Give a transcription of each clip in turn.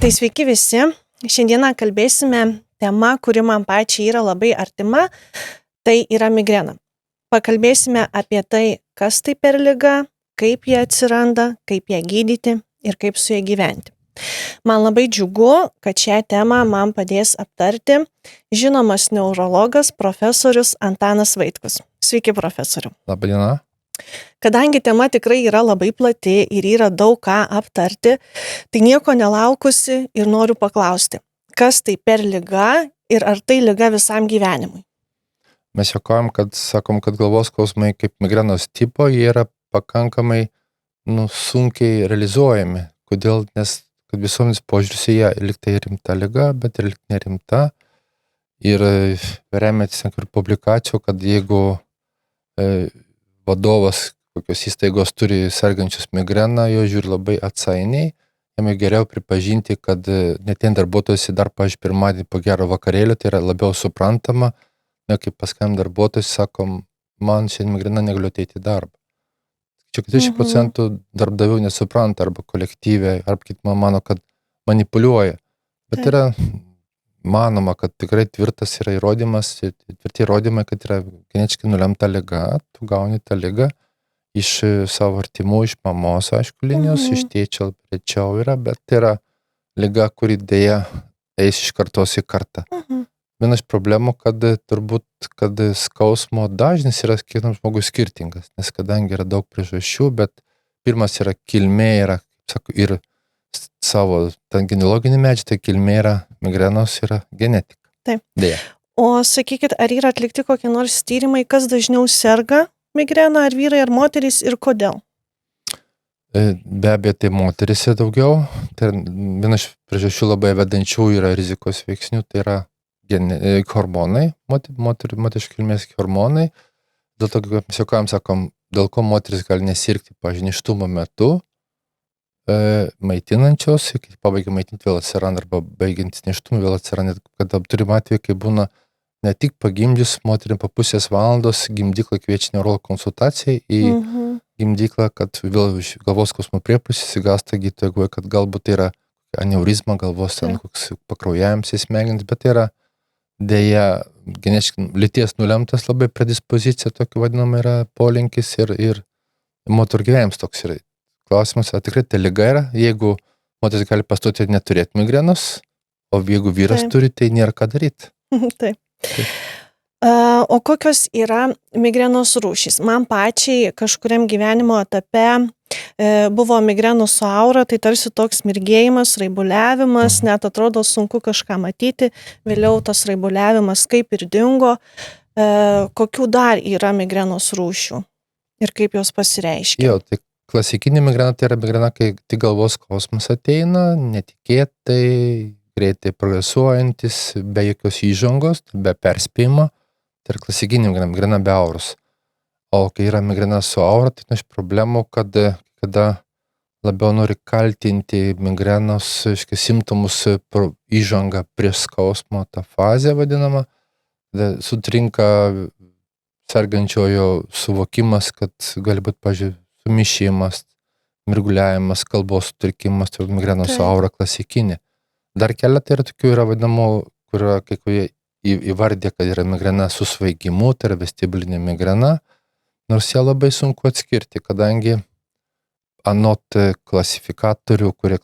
Tai sveiki visi. Šiandieną kalbėsime tema, kuri man pačiai yra labai artima, tai yra migrena. Pakalbėsime apie tai, kas tai per liga, kaip jie atsiranda, kaip ją gydyti ir kaip su ja gyventi. Man labai džiugu, kad šią temą man padės aptarti žinomas neurologas profesorius Antanas Vaitkus. Sveiki, profesoriau. Labadiena. Kadangi tema tikrai yra labai plati ir yra daug ką aptarti, tai nieko nelaukusi ir noriu paklausti, kas tai per liga ir ar tai liga visam gyvenimui? Mes juokaujam, kad galvos skausmai kaip migrenos tipo, jie yra pakankamai sunkiai realizuojami. Kodėl? Nes kad visuomenės požiūris į ją lyg tai rimta liga, bet ir lyg nerimta. Ir remiantis ir publikacijų, kad jeigu vadovas kokios įstaigos turi sergančius migreną, jo žiūri labai atsainiai, jam geriau pripažinti, kad netien darbuotojas dar, pavyzdžiui, pirmadienį po gero vakarėlio, tai yra labiau suprantama, ne kaip paskam darbuotojas, sakom, man šiandien migrena, negaliu ateiti į darbą. Čia 40% darbdavių nesupranta arba kolektyviai, arba kit mano, kad manipuliuoja. Bet yra manoma, kad tikrai tvirtas yra įrodymas, tvirti įrodymai, kad yra genetiškai nulemta liga, tu gauni tą ligą iš savo artimų, iš mamos, aišku, linijos, iš tėčio rečiau yra, bet tai yra liga, kuri dėja eis iš kartos į kartą. Viena iš problemų, kad skausmo dažnis yra kiekvienam žmogui skirtingas, nes kadangi yra daug priežasčių, bet pirmas yra kilmė, yra, sako, ir savo genealoginį medžiagą, tai kilmė yra migrenos, yra genetika. Taip. Dėja. O sakykit, ar yra atlikti kokie nors tyrimai, kas dažniau serga migrena, ar vyrai, ar moterys ir kodėl? Be abejo, tai moterys yra daugiau. Tai viena iš priežasčių labai vedančių yra rizikos veiksnių, tai yra hormonai, moteriškos kilmės hormonai. Dėl to, kaip mes juokaujam, sakom, dėl ko moteris gali nesirgti, pavyzdžiui, nėštumo metu, maitinančios, kai pabaigia maitinti vėl atsiranda, arba baigiantis nėštumą vėl atsiranda, kad turim atveju, kai būna ne tik pagimdžius moterim po pusės valandos, gimdyklą kviečia neurologo konsultacijai į gimdyklą, kad vėl galvos skausmo priepuolis įsigąsta gydytojo, kad galbūt tai yra aneurizma galvos, koks pakraujavimas į smegenis, bet tai yra dėja genetiškai lyties nulemtas labai predispozicija, tokia vadinama yra polinkis ir moterų gyvenimas toks yra. Klausimas, ar tikrai tai liga yra, jeigu moteris gali pastoti ir neturėti migrenos, o jeigu vyras turi, tai nėra ką daryti. Taip. O kokios yra migrenos rūšys? Man pačiai kažkuriam gyvenimo etape buvo migrenų su aura, tai tarsi toks mirgėjimas, raibuliavimas, net atrodo sunku kažką matyti, vėliau tas raibuliavimas kaip ir dingo. Kokių dar yra migrenos rūšių ir kaip jos pasireiškia? Jo, tai klasikinė migrena tai yra migrena, kai tik galvos skausmas ateina, netikėtai, greitai progresuojantis, be jokios įžangos, be perspėjimo. Tai yra klasikinė migrena be auros. O kai yra migrena su aura, tai iš problemų, kada labiau nori kaltinti migrenos simptomus įžangą prieš skausmo, tą fazę vadinamą, sutrinka sergančiojo suvokimas, kad gali būti, pavyzdžiui, sumišimas, mirguliavimas, kalbos sutrikimas, tai migrenos su aura klasikinė. Dar keletą yra tokių vadinamų, kur kai kurie įvardė, kad yra migrena su svaigimu, tai yra vestibulinė migrena, nors ją labai sunku atskirti, kadangi anot klasifikatorių, kurie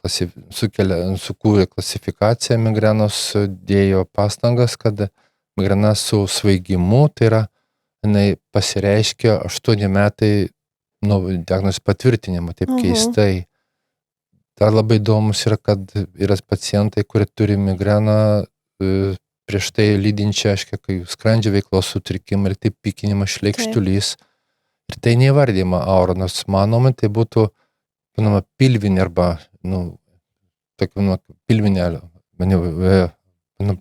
sukūrė klasifikaciją migrenos, dėjo pastangas, kad migrena su svaigimu, tai yra, jinai pasireiškia 8 metai nuo diagnozės patvirtinimo, taip keistai. Dar labai įdomus yra, kad yra pacientai, kurie turi migreną prieš tai lydinčią, kai skrandžio veiklos sutrikimą ir taip pykinimas, šleikštulys. Ir tai neįvardyma aura, nors manoma, tai būtų pilvinė arba pilvinė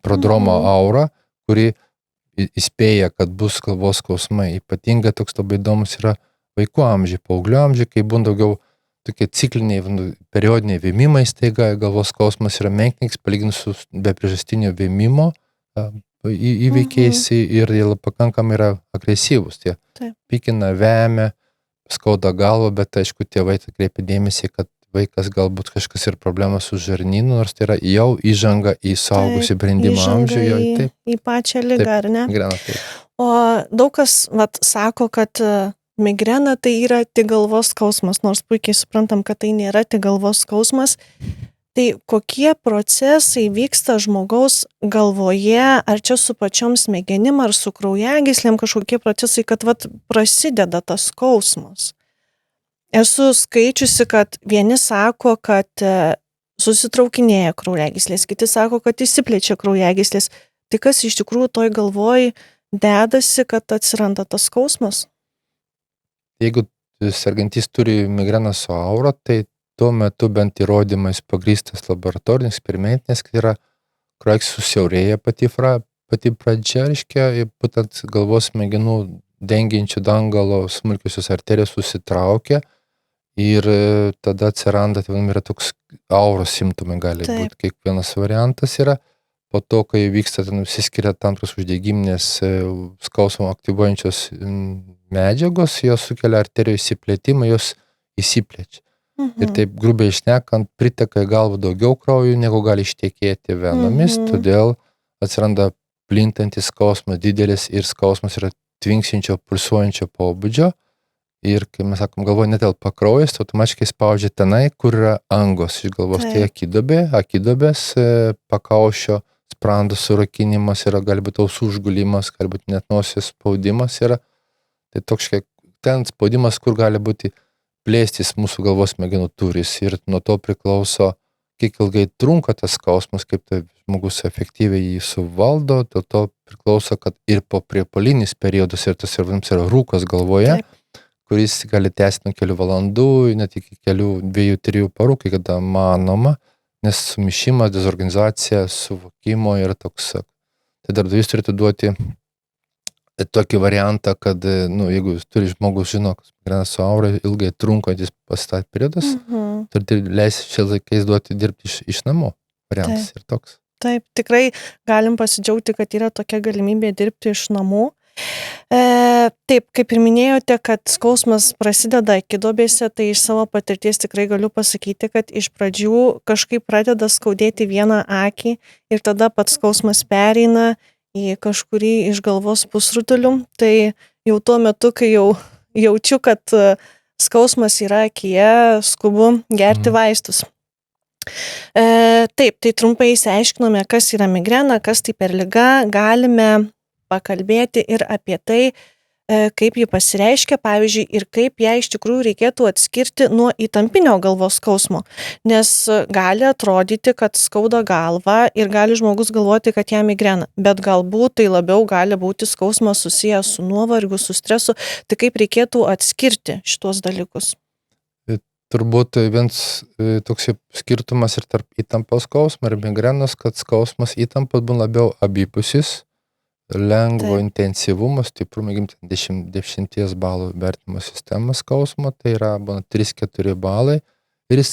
prodromo aura, kuri įspėja, kad bus galvos skausmai. Ypatingai toks labai įdomus yra vaikų amžiai, paauglių amžiai, kai būna daugiau tokie cikliniai, periodiniai vėmimai staiga, galvos skausmas yra menkniks, palyginus su bepriežastinio vėmimo įveikiais ir jie pakankamai yra agresyvūs. Tie pykina, vemia, skauda galvą, bet aišku, tėvai kreipia dėmesį, kad vaikas galbūt kažkas ir problema su žarnynu, nors tai yra jau įžanga į suaugusių brendimo amžių. Įžanga į pačią ligą, ar ne? Migrena, taip. O daug kas sako, kad migrena tai yra tik galvos skausmas, nors puikiai suprantam, kad tai nėra tik galvos skausmas. Tai kokie procesai vyksta žmogaus galvoje, ar čia su pačiom smegenim, ar su kraujagyslėm kažkokie procesai, kad prasideda tas skausmas. Esu skaičiusi, kad vieni sako, kad susitraukinėja kraujagyslės, kiti sako, kad įsiplečia kraujagyslės. Tai kas iš tikrųjų toj galvoj dedasi, kad atsiranda tas skausmas? Jeigu sergantys turi migreną su aura, tai tuo metu bent įrodymais pagrįstas laboratorinis, eksperimentinės, kad yra kraujagyslės susiaurėja pati pradžia, reiškia, būtent galvos smegenų dengiančių dangalo smulkiosios arterijos susitraukia ir tada atsiranda, tai yra toks auros simptomai gali būti, kiekvienas variantas yra. Po to, kai vyksta, nusiskiria tam tikros uždegiminės skausmo aktyvuojančios medžiagos, jos sukelia arterijų įsiplėtimą, jos įsiplečia. Ir taip grubiai šnekant, priteka į galvą daugiau kraujų, negu gali ištekėti venomis, todėl atsiranda plintantis skausmas didelis ir skausmas yra tvinksinčio, pulsuojančio pobūdžio. Ir kai mes sakom, galvoje netelpa kraujas, tai automatiškai spaudžia tenai, kur yra angos iš galvos. Tai akidobės, pakaušio, sprando surakinimas yra, gali būti ausų užgulimas, gali būti net nosies spaudimas yra. Tai toks ten spaudimas, kur gali būti plėstis mūsų galvos smegenų tūris ir nuo to priklauso, kiek ilgai trunka tas skausmas, kaip tai žmogus efektyviai jį suvaldo, dėl to priklauso, kad ir po priepuolinis periodas ir tas yra rūkas galvoje, kuris gali tęsti nuo kelių valandų, net iki kelių 2-3 parų, kai kada manoma, nes sumišimas, dezorganizacija, suvokimo yra toks. Tai darbdavys turėtų duoti tokį variantą, kad, jeigu turi žmogus žino, kad migrena su aura ilgai trunkantis pasitat periodas, tai leis šiais laikais duoti dirbti iš namų. Variantas ir toks. Taip, tikrai galim pasidžiaugti, kad yra tokia galimybė dirbti iš namų. Taip, kaip ir minėjote, kad skausmas prasideda akidobėse, tai iš savo patirties tikrai galiu pasakyti, kad iš pradžių kažkaip pradeda skaudėti vieną akį ir tada pats skausmas pereina į kažkurį iš galvos pusrutulių, tai jau tuo metu, kai jau jaučiu, kad skausmas yra akyje, skubu gerti vaistus. Taip, tai trumpai išsiaiškinome, kas yra migrena, kas tai per liga, galime pakalbėti ir apie tai, kaip ji pasireiškia, pavyzdžiui, ir kaip ją iš tikrųjų reikėtų atskirti nuo įtampinio galvos skausmo, nes gali atrodyti, kad skauda galva ir gali žmogus galvoti, kad jam migrena, bet galbūt tai labiau gali būti skausmas susijęs su nuovargiu, su stresu, tai kaip reikėtų atskirti šitos dalykus? Turbūt vienas toks skirtumas ir tarp įtampos skausmo ir migrenos, kad skausmas įtampos būna labiau abipusis, lengvo intensyvumo, stiprumo, 10 balų vertinimo sistemos skausmo, tai yra 3-4 balai ir jis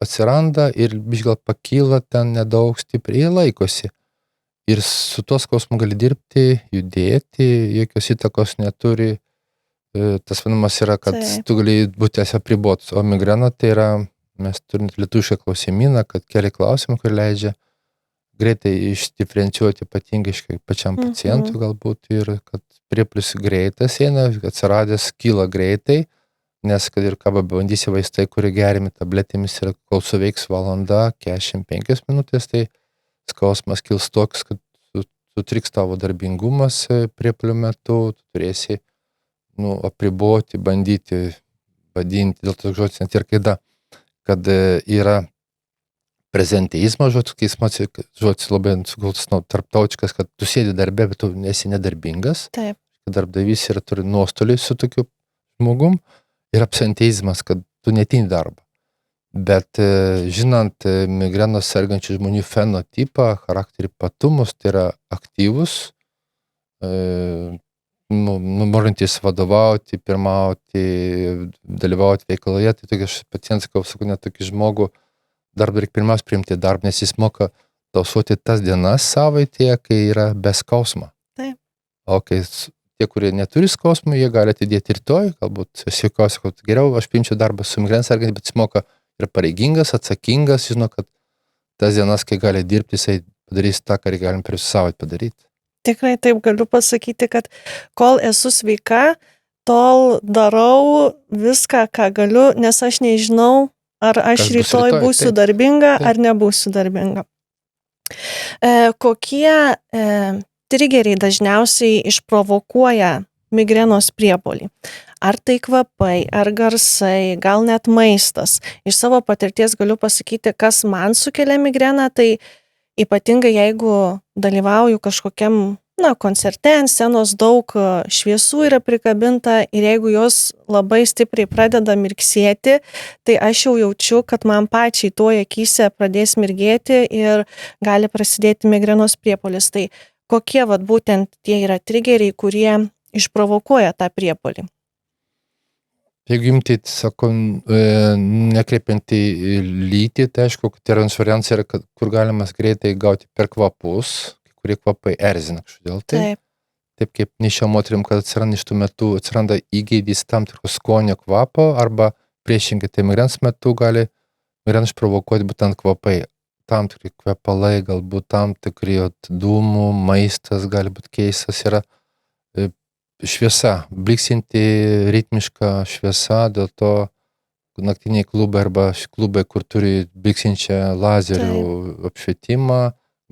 atsiranda ir gal pakyla ten nedaug stipriai laikosi. Ir su tuo skausmu gali dirbti, judėti, jokios įtakos neturi. Tas vadinamas yra, kad tu gali būti apribotas, o migrena tai yra, mes turime lietuvišką klausimyną, kad keli klausimai, kur leidžia greitai išdiferencijuoti ypatingai pačiam pacientui galbūt ir kad priepuolis greitas eina, atsiradęs kyla greitai, nes kad ir ką bandysi vaistai, kurie geriami tabletėmis ir kol suveiks valanda, 45 minutės, tai skausmas kils toks, kad sutriks tavo darbingumas priepuolio metu, tu turėsi apriboti, bandyti, vadinti, dėl to žodis net ir kad yra prezenteizmo žodis labai tarptautiškas, kad tu sėdi darbe, bet tu esi nedarbingas. Taip. Darbdavys turi nuostolį su tokiu žmogum ir absenteizmas, kad tu neateini darbą. Bet žinant migrenos sergančių žmonių fenotipą, charakterį patumus, tai yra aktyvus, norintys vadovauti, pirmauti, dalyvauti veikloje, tai tokia pacientas, sakau, net tokį žmogų darbą reikia pirmiausia priimti darbą, nes jis moka tausoti tas dienas savaitėje, kai yra be skausmo. Taip. O kai tie, kurie neturi skausmo, jie gali atidėti rytoj, galbūt aš juokiuosi, kad geriau aš priimčiau darbą su migrena sergantį, bet jis moka ir pareigingas, atsakingas, žino, kad tas dienas, kai gali dirbti, jisai padarys tą, ką galim per savaitę padaryti. Tikrai taip galiu pasakyti, kad kol esu sveika, tol darau viską, ką galiu, nes aš nežinau, ar aš rytoj būsiu darbinga, ar nebūsiu darbinga. Kokie trigeriai dažniausiai išprovokuoja migrenos priepuolį? Ar tai kvapai, ar garsai, gal net maistas? Iš savo patirties galiu pasakyti, kas man sukelia migreną, tai ypatingai jeigu dalyvauju kažkokiam koncerte, ant scenos daug šviesų yra prikabinta ir jeigu jos labai stipriai pradeda mirksėti, tai aš jau jaučiu, kad man pačiai toje akyse pradės mirgėti ir gali prasidėti migrenos priepuolis. Tai kokie būtent tie yra trigeriai, kurie išprovokuoja tą priepuolį? Jeigu imti, sako, nekreipiant į lytį, tai aišku, kad yra variantas yra, kur galima greitai gauti per kvapus, kurie kvapai erzina kažkodėl. Taip kaip nešia moterim, kad atsiranda iš tų metų, atsiranda įgeidys tam tikrų skonio kvapo, arba priešingai, tai migrenos metu gali migreną išprovokuoti būtent kvapai. Tam tikri kvepalai, galbūt tam tikri dūmų, maistas gali būti keistas, yra šviesa, bliksinti ritmiška šviesa, dėl to naktiniai klubai arba klubai, kur turi bliksinčią lazerių apšvietimą,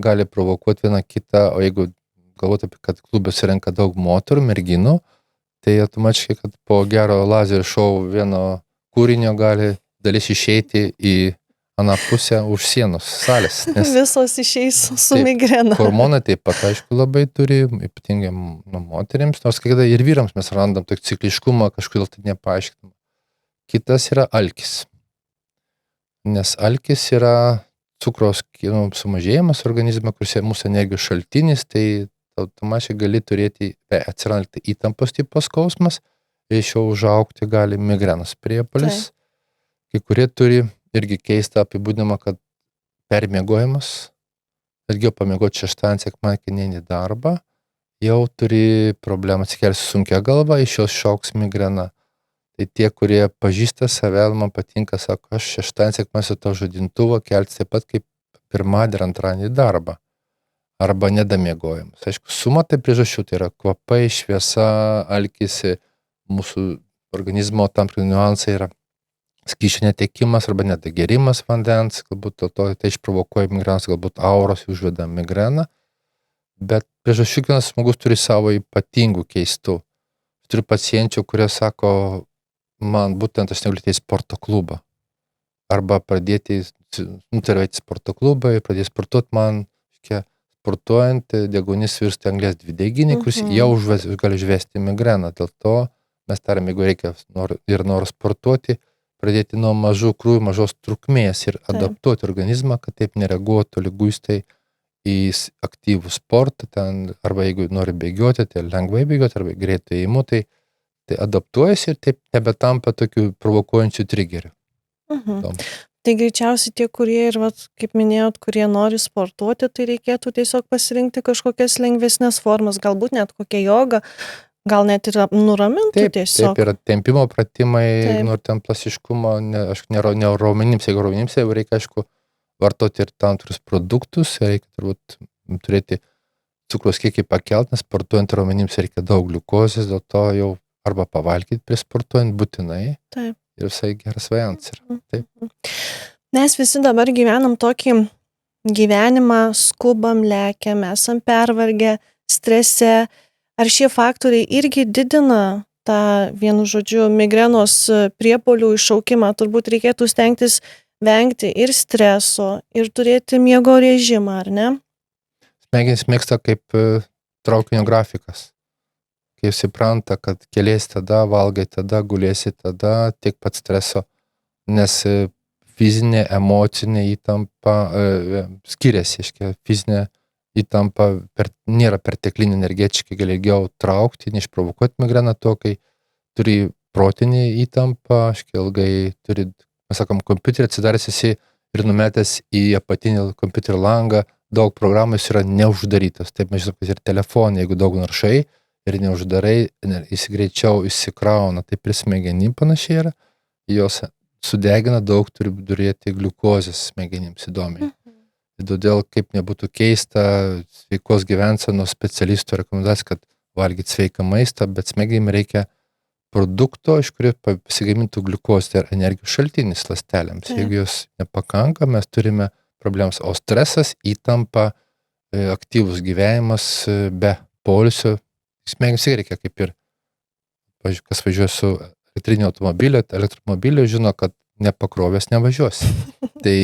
gali provokuoti vieną kitą, o jeigu galvoti apie, kad klube surenka daug moterų, merginų, tai automatiškai, kad po gero lazerio šou vieno kūrinio gali dalis išeiti į aną pusę už sienos salės. Visos išeis su migrena. Hormonai taip pat, aišku, labai turi, ypatingai moterims, nors kai kada ir vyrams mes randam tokį cikliškumą, kažkodėl tai nepaaiškinama. Kitas yra alkis. Nes alkis yra cukraus sumažėjimas organizme, kuris mūsų energijos šaltinis, tai automatiškai gali turėti, atsirandti įtampos tipo skausmas, iš jo užaugti gali migrenos priepuolis. Kai kurie turi irgi keistą apibūdinimą, kad permiegojimas, ilgiau pamiegoti šeštadienį, sekmadienį į darbą, jau turi problemą atsikelti sunkia galva, iš jos šauks migrena. Tai tie, kurie pažįsta save, man patinka, sako, aš šeštadienį, sekmadienį su to žadintuvo keltis taip pat kaip pirmadienį ir antradienį į darbą. Arba nedamiegojimas. Aišku, suma tai priežasčių, tai yra kvapai, šviesa, alkisi, mūsų organizmo tam tikri niuansai yra skysčių netekimas arba nedagerimas vandens, galbūt to tai išprovokuoja migrenas, galbūt auros užveda migreną, bet priežasčių kiekvienas žmogus turi savo ypatingų keistų. Turiu pacienčių, kurie sako, man būtent aš negaliu į sporto klubą, arba pradėti, nutarėti sporto klubą ir pradėti sportuoti, man, sportuojant, deguonis virsta anglies dvideginį, kuris jau gali užvesti migreną. Dėl to mes tariam, jeigu reikia ir nori sportuoti, pradėti nuo mažų krūvių, mažos trukmės ir adaptuoti organizmą, kad taip nereaguotų liguistai į aktyvų sportą, arba jeigu nori bėgioti, tai lengvai bėgioti, arba greitai ėjimu, tai adaptuojasi ir taip nebetampa tokių provokuojančių trigerių. Tai greičiausiai tie, kurie ir, kaip minėjot, kurie nori sportuoti, tai reikėtų tiesiog pasirinkti kažkokias lengvesnės formas, galbūt net kokią jogą, gal net ir nuramintų tiesiog. Taip, yra tempimo pratimai, nori ten plastiškumo, ne raumenims, jeigu raumenims, jau reikia, aišku, vartoti ir tam tikrus produktus, reikia turbūt turėti cukraus kiekį pakelti, nes sportuojant raumenims reikia daug gliukozės, dėl to jau arba pavalgyti prie sportuojant būtinai. Taip. Ir visai geras variantas yra. Taip. Mes visi dabar gyvenam tokį gyvenimą, skubam, lekiam, esam pervargę, strese. Ar šie faktoriai irgi didina tą, vienu žodžiu, migrenos priepuolių iššaukimą? Turbūt reikėtų stengtis vengti ir streso, ir turėti miego režimą, ar ne? Smegenys mėgsta kaip traukinio grafikas. Kai supranta, kad keliesi tada, valgai tada, gulėsi tada, tiek pat streso, nes fizinė, emocinė įtampa skiriasi, fizinė įtampa nėra perteklinė energetiškai, gali ilgiau traukti, neišprovokuoti migreną to, kai turi protinį įtampą, ilgai turi, mes sakom, kompiuterį atsidaręs esi ir numetęs į apatinį kompiuterio langą, daug programų yra neuždarytas. Taip mes žinom, kad ir telefonai, jeigu daug naršai ir neuždarai, jis greičiau įsikrauna, taip ir smegenim panašiai yra, jos sudegina daug, turi turėti gliukozės smegenims įdomiai. Todėl, kaip nebūtų keista, sveikos gyvensenos specialistų rekomendacija, kad valgyti sveiką maistą, bet smegenim reikia produkto, iš kurio pasigamintų gliukozė, tai yra energijos šaltinis ląstelėms. Jeigu jos nepakanka, mes turime problemas. O stresas, įtampa, aktyvus gyvenimas be poilsio, smegenims reikia kaip ir, kas važiuoja su elektriniu elektromobiliu, žino, kad nepakrovęs nevažiuosi. Tai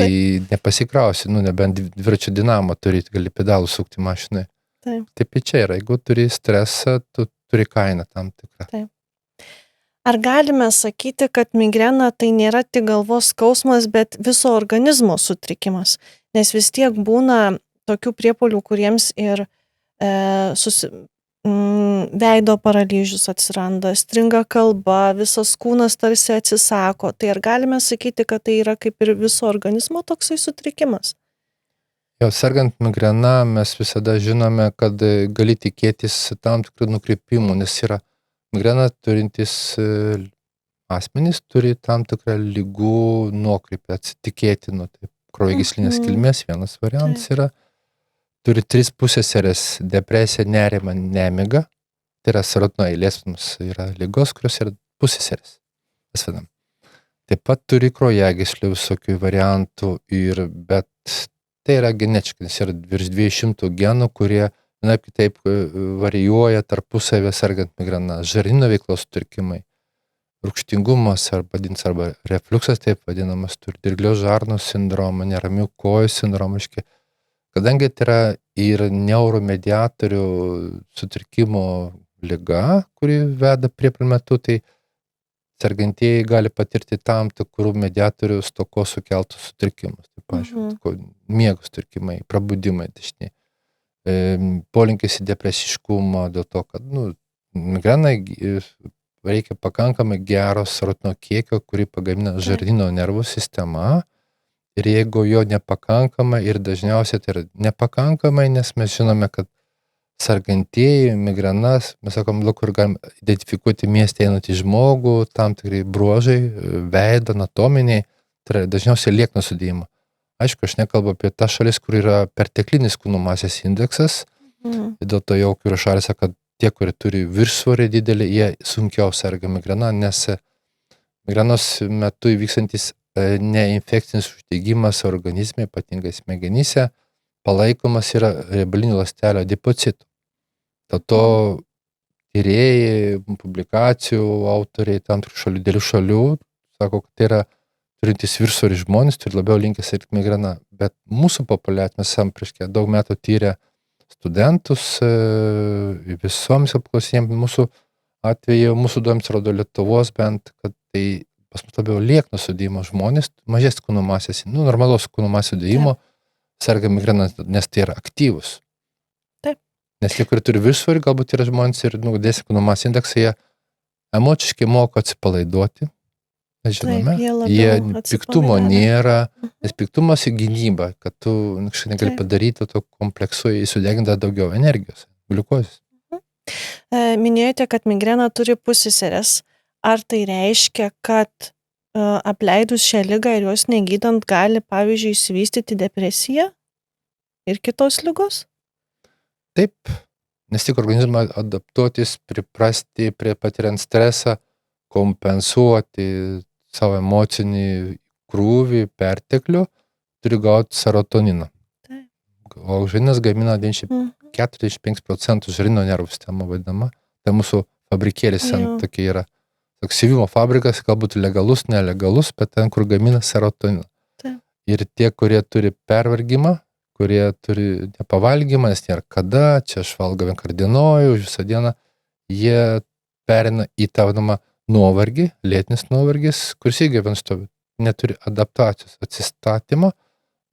nepasikrausi, nebent dviračio dinamo turi, gali pedalų sukti mašinai. Taip čia yra, jeigu turi stresą, tu turi kainą tam tikrą. Taip. Ar galime sakyti, kad migrena tai nėra tik galvos skausmas, bet viso organizmo sutrikimas? Nes vis tiek būna tokių priepuolių, kuriems ir veido paralyžius atsiranda, stringa kalba, visas kūnas tarsi atsisako. Tai ar galime sakyti, kad tai yra kaip ir viso organizmo toksai sutrikimas? Jau sergant migrena mes visada žinome, kad gali tikėtis tam tikrų nukreipimų, nes yra migrena turintis asmenys turi tam tikrą lygų nuokrypį, atsitikėtino, taip, kraujagyslinės kilmės vienas variantas yra. Turi 3 pusseserės - depresija, nerimą, nemigą. Tai yra serotonino eilės, yra ligos, kurios yra pusseserės. Taip pat turi kraujagyslių visokių variantų, bet tai yra genetiškai, nes yra virš 200 genų, kurie vienaip kitaip varijuoja tarpusavę sergant migrena. Žarnyno veiklos sutrikimai, rūgštingumas arba refliuksas, taip vadinamas, turi dirglios žarnos sindromą, neramių kojų sindromą. Kadangi tai yra ir neuromediatorių sutrikimo liga, kuri veda priepuolių metu, tai sergantieji gali patirti tam tikrų mediatorių stokos sukeltus sutrikimus. Tai, pavyzdžiui, miego sutrikimai, prabudimai dažni, polinkis į depresiškumą, dėl to, kad migrenai reikia pakankamai gero serotonino kiekio, kurį pagamina žarnyno nervų sistema. Ir jeigu jo nepakankamai, ir dažniausiai tai yra nepakankamai, nes mes žinome, kad sergantieji migrenas, mes sakom, kur galim identifikuoti mieste einantį žmogų, tam tikrai bruožai, veido, anatominiai, tai yra dažniausiai liekno sudėjimo. Aišku, aš nekalbu apie tą šalis, kur yra perteklinis kūno masės indeksas, dėl to jau kur šalis, kad tie, kurie turi viršsvorį didelį, jie sunkiau serga migrena, nes migrenos metu įvykstantis neinfekcinis uždegimas organizme, ypatingai smegenyse, palaikomas yra riebalinių ląstelių adipocitų. Dėl to tyrėjai, publikacijų autoriai tam tikrų šalių, dėlių šalių, sako, kad tai yra turintys viršsvorį žmonės, turi labiau linkęs sergti migrena. Bet mūsų populiacija, mes esam prieš daug metų tyrę studentus, visoms apklausėjams, mūsų atveju, mūsų duomenys rodo Lietuvos bent, kad tai pas mus labiau liekno sudėjimo žmonės, mažesnės kūno masės, normalos kūno masės sudėjimo, serga migrena, nes tai yra aktyvus. Taip. Nes tie, kurie turi viršsvorį, galbūt yra žmonės ir didesnį kūno masės indeksą, jie emociškai moka atsipalaiduoti. Mes žinome, jie piktumo nėra, nes piktumas į gynybą, kad tu kažkaip negali padaryti, to kompleksu įsudeginta daugiau energijos, gliukozės. Minėjote, kad migrena turi pusseserės. Ar tai reiškia, kad apleidus šią ligą ir jos negydant gali, pavyzdžiui, išsivystyti depresiją ir kitos ligos? Taip, nes tik organizmą adaptuotis, priprasti prie patiriant stresą, kompensuoti savo emocinį krūvį, perteklių, turi gauti serotoniną. Taip. O žarnynas gamina 45% žarnyno nervų sistema vadinama. Tai mūsų fabrikėlis tokia yra. Toks siuvimo fabrikas, galbūt legalus, nelegalus, bet ten, kur gamina serotoniną. Taip. Ir tie, kurie turi pervargimą, kurie turi nepavalgymą, nes nėra kada, čia aš valgau vienkardienojų visą dieną, jie perina į tą vadinamą nuovargį, lėtinis nuovargis, kuris irgi stovi, neturi adaptacijos, atsistatymo,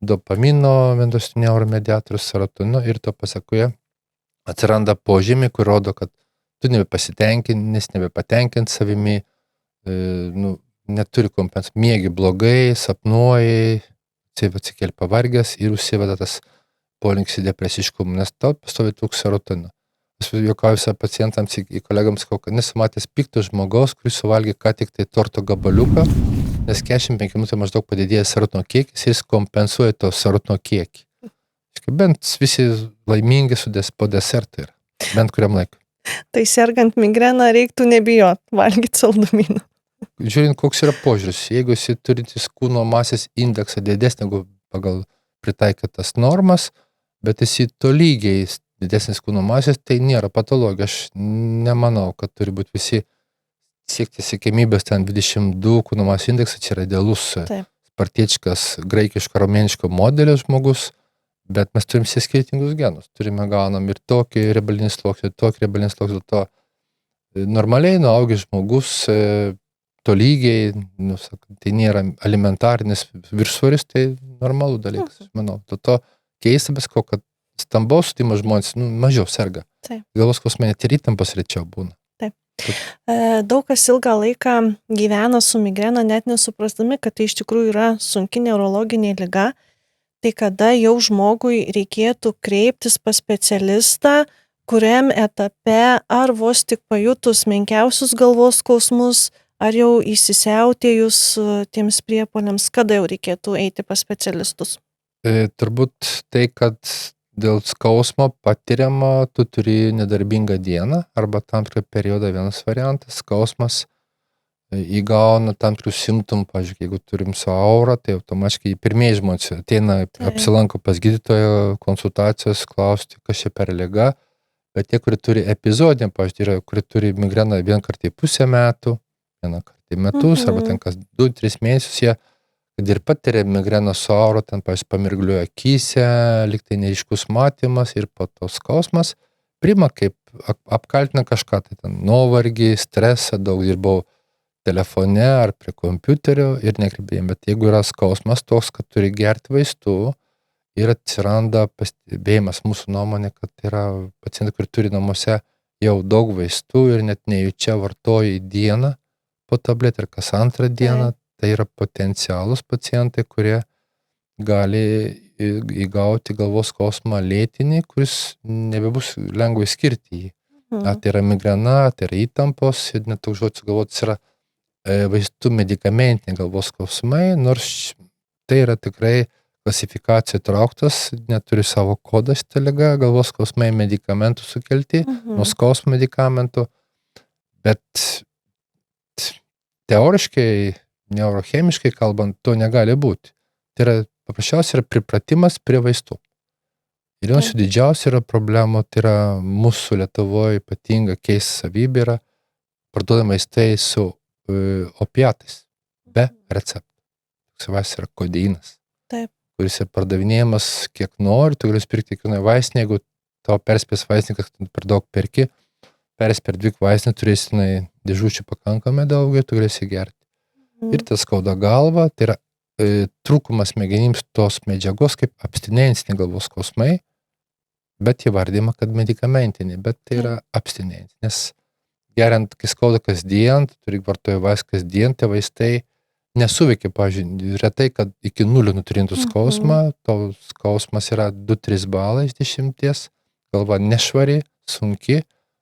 dopamino, vienos neuromediatorius, serotonino ir to pasakoje atsiranda požymiai, kur rodo, kad tu nebepatenkint savimi, neturi kompensacijos, miegi blogai, sapnuoji, atsikeli pavargęs ir užsiveda tas polinkis į depresiškumą, nes tau pastovi trūks serotonino. Aš juokauju savo pacientams, į kolegams, kad nesu matęs pikto žmogaus, kuris suvalgė ką tik tai torto gabaliuką nes 45 minučių maždaug padidėjęs serotonino kiekis, jis kompensuoja to serotonino kiekį. Bent visi laimingi po desertą yra, bent kuriam laikui. Tai sergant migreną reiktų nebijot valgyti saldumynų. Žiūrint, koks yra požiūris. Jeigu jis turintis kūno masės indeksą didesnį negu pagal pritaikytas normas, bet jis tolygiai didesnis kūno masės, tai nėra patologija. Aš nemanau, kad turi būti visi siekti siekimybės ten 22 kūno masės indeksą, čia yra idealus spartiečkas, graikiško, romėniško modelio žmogus, bet mes turim skirtingus genus. Turime gaunam ir tokį riebalinį sluoksnį, tokį riebalinį sluoksnį, to normaliai nuaugęs žmogus tolygiai, tai nėra alimentarinis viršsvoris, tai normalų dalykas, manau. To keista visko, kad stambaus sudėjimo žmonės mažiau serga. Galvos skausmai net ir įtampos rečiau būna. Daug kas ilgą laiką gyvena su migrena, net nesuprasdami, kad tai iš tikrųjų yra sunki neurologinė liga. Tai kada jau žmogui reikėtų kreiptis pas specialistą, kuriam etape ar vos tik pajutus menkiausius galvos skausmus, ar jau įsisiautėjus tiems priepuoliams, kada jau reikėtų eiti pas specialistus? Turbūt tai, kad dėl skausmo patiriama, tu turi nedarbingą dieną arba tam tikrą periodą, vienas variantas, skausmas įgauna tam tikrų simptomų, pavyzdžiui, jeigu turim su aura, tai automatiškai pirmieji žmonės ateina, apsilanko pas gydytojo konsultacijos, klausti, kas čia per liga, bet tie, kurie turi epizodinį, pavyzdžiui, yra, kurie turi migreną vieną kartą į pusę metų, vieną kartą į metus, arba ten kas 2-3 mėnesius, jie, kad ir patiria migreną su aura, ten, pavyzdžiui, pamirgliuoja akyse, lyg tai neaiškus matymas ir po to skausmas, priima kaip apkaltina kažką, tai ten nuovargį, stresą, daug dirbau telefone ar prie kompiuterio ir nekreipėjom, bet jeigu yra skausmas toks, kad turi gerti vaistų ir atsiranda pastebėjimas mūsų nuomonė, kad yra pacientai, kurie turi namuose jau daug vaistų ir net nejučia vartoja į dieną po tabletę ir kas antrą dieną, tai yra potencialus pacientai, kurie gali įgauti galvos skausmą lėtinį, kuris nebebus lengvai skirti jį. Tai yra migrena, tai yra įtampos, ir net toks žodis galvotis yra vaistų medikamentiniai galvos skausmai, nors tai yra tikrai klasifikacija trauktas, neturi savo kodą šitą ligą, galvos skausmai medikamentų sukelti, nuo skausmo medikamentų, bet teoriškai, neurochemiškai kalbant, to negali būti. Tai yra paprasčiausiai yra pripratimas prie vaistų. Ir vienas iš didžiausių yra problemų, tai yra mūsų Lietuvoje ypatinga keista savybė yra parduodami vaistai su opiatais, be receptų. Savas yra kodeinas, kuris yra pardavinėjamas kiek nori, tu gali pirkti kiekvienoje vaistinėje, jeigu tavo perspės vaistininkas per daug perki, per 2 vaistinę turėsi dėžučių pakankamai daug ir tu galėsi gerti. Ir tas skauda galva, tai yra trūkumas smegenims tos medžiagos kaip abstinencinė galvos skausmai, bet įvardyma, kad medikamentinė, bet tai yra abstinencinė, nes geriant, kai skauda kasdien, turi vartoja vaistą kasdien, tie vaistai nesuveikia, pavyzdžiui, retai, kad iki 0 nutrintų skausmą, to skausmas yra 2-3 balai iš 10, galva nešvari, sunki,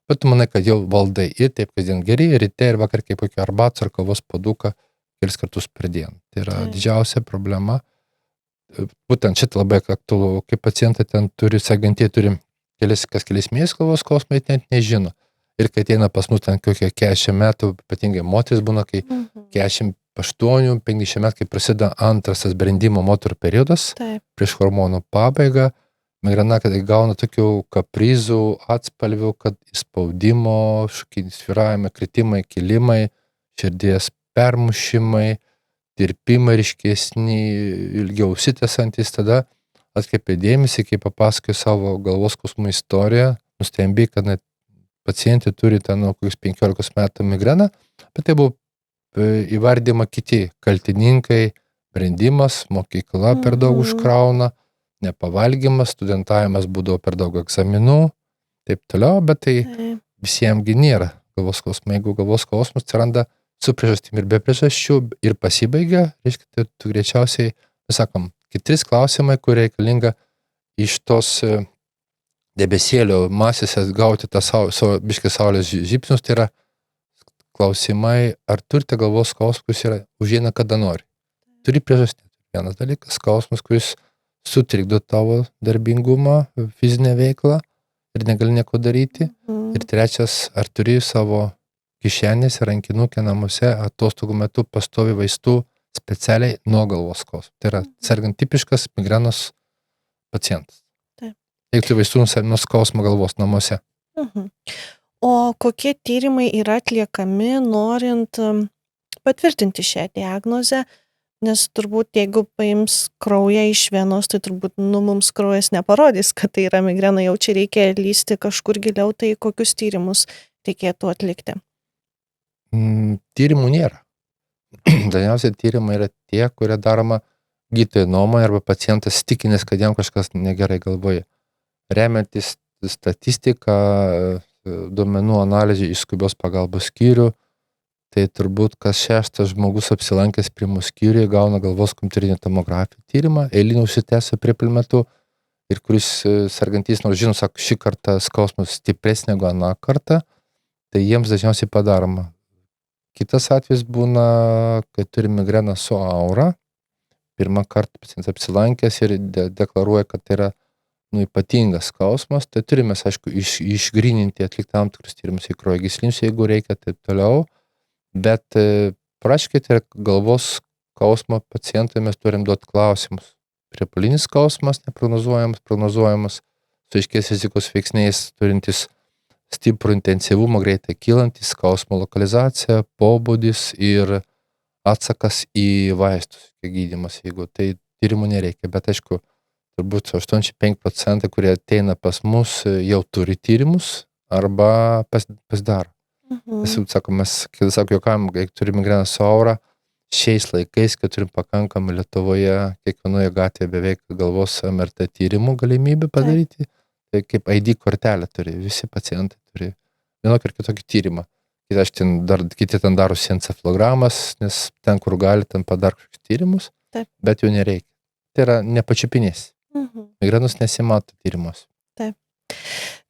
bet tu manai, kad jau valdai ir taip kasdien geri, ryte ir vakar kaip kokio arbatos ar kavos puoduką kelis kartus per dieną. Tai yra didžiausia problema. Būtent šitą labai aktualu, kai pacientai ten turi, sergantieji turi kas kelis mėnesius galvos skausmą, net nežino. Ir kai ateina pas mus ten kokie 40 metų, ypatingai moteris būna, kai 48-50 metų, kai prasideda antras tas brendimo moterų periodas, prieš hormonų pabaigą, migrena, kad gauna tokių kaprizų, atspalvių, kad įspaudimo, svyravimai, kritimai, kilimai, širdies permušimai, tirpimai ryškesni, ilgiau užsitęsantis, tada atkreipė dėmesį, kai papasakojo savo galvos skausmų istoriją, nustembė, kad net pacientė turi ten nuo kokius 15 metų migreną, bet tai buvo įvardyma kiti kaltininkai, brendimas, mokykla per daug užkrauna, nepavalgymas, studentavimas būdavo per daug egzaminų, taip toliau, bet tai visiems nėra galvos skausmai. Jeigu galvos skausmas atsiranda su priežastim ir be priežasčių ir pasibaigia, reiškia, tai tu greičiausiai, sakom, 3 klausimai, kur reikalinga iš tos debesėlio masės gauti tą biškį saulės žybsnius, tai yra klausimai, ar turite galvos skausmą, kuris yra užeina kada nori. Turi priežastį. Vienas dalykas, skausmas, kuris sutrikdo tavo darbingumą, fizinę veiklą ir negali nieko daryti. Ir trečias, ar turi savo kišenėse, rankinukę namuose atostogų metu pastovi vaistų specialiai nuo galvos skausmo. Tai yra sergant tipiškas migrenos pacientas. Taip. Jeigu turi vaistų nuo skausmo galvos namuose. O kokie tyrimai yra atliekami, norint patvirtinti šią diagnozę? Nes turbūt, jeigu paims kraują iš venos, tai turbūt mums kraujas neparodys, kad tai yra migrena, jau čia reikia lysti kažkur giliau, tai kokius tyrimus reikėtų atlikti? Tyrimų nėra. Dažniausiai tyrimai yra tie, kurie daroma gydytojo nuomonė arba pacientas tikinės, kad jam kažkas negerai galvoje. Remiantis statistiką, duomenų analizė iš skubios pagalbos skyrių, tai turbūt kas 6 žmogus apsilankęs pirmų skyriuje gauna galvos kompiuterinę tomografiją tyrimą, eilinį užsitęsę priepuolių metu ir kuris sergantys, nors žino, sako, šį kartą skausmas stipresnė negu aną kartą, tai jiems dažniausiai padaroma. Kitas atvejis būna, kai turi migreną su aura, pirmą kartą pacientas apsilankęs ir deklaruoja, kad tai yra ypatingas skausmas, tai turime, aišku, išgryninti, atlikti tam tikrus tyrimus į kraujagyslinius, jeigu reikia, taip toliau. Bet praškai tai galvos skausmo pacientai mes turim duoti klausimus. Priepuolinis skausmas neprognozuojamas, su aiškiais rizikos veiksniais, turintis stiprų intensyvumą, greitai kylantis, skausmo lokalizacija, pobūdis ir atsakas į vaistus, gydymas, jeigu tai tyrimų nereikia. Bet aišku, turbūt 85%, kurie ateina pas mus, jau turi tyrimus arba pasidaro. Mes juokavim, jeigu turi migreną su aura, šiais laikais, kai turim pakankamai Lietuvoje, kiekvienoje gatvėje beveik galvos MRT tyrimų galimybę padaryti, tai kaip ID kortelę turi, visi pacientai turi vienokį ir kitokį tyrimą. Kiti ten daro encefalogramas, nes ten, kur gali, ten padaro kažkokius tyrimus, bet jų nereikia. Tai yra nepačiupinės. Migrenos nesimato tyrimus. Taip.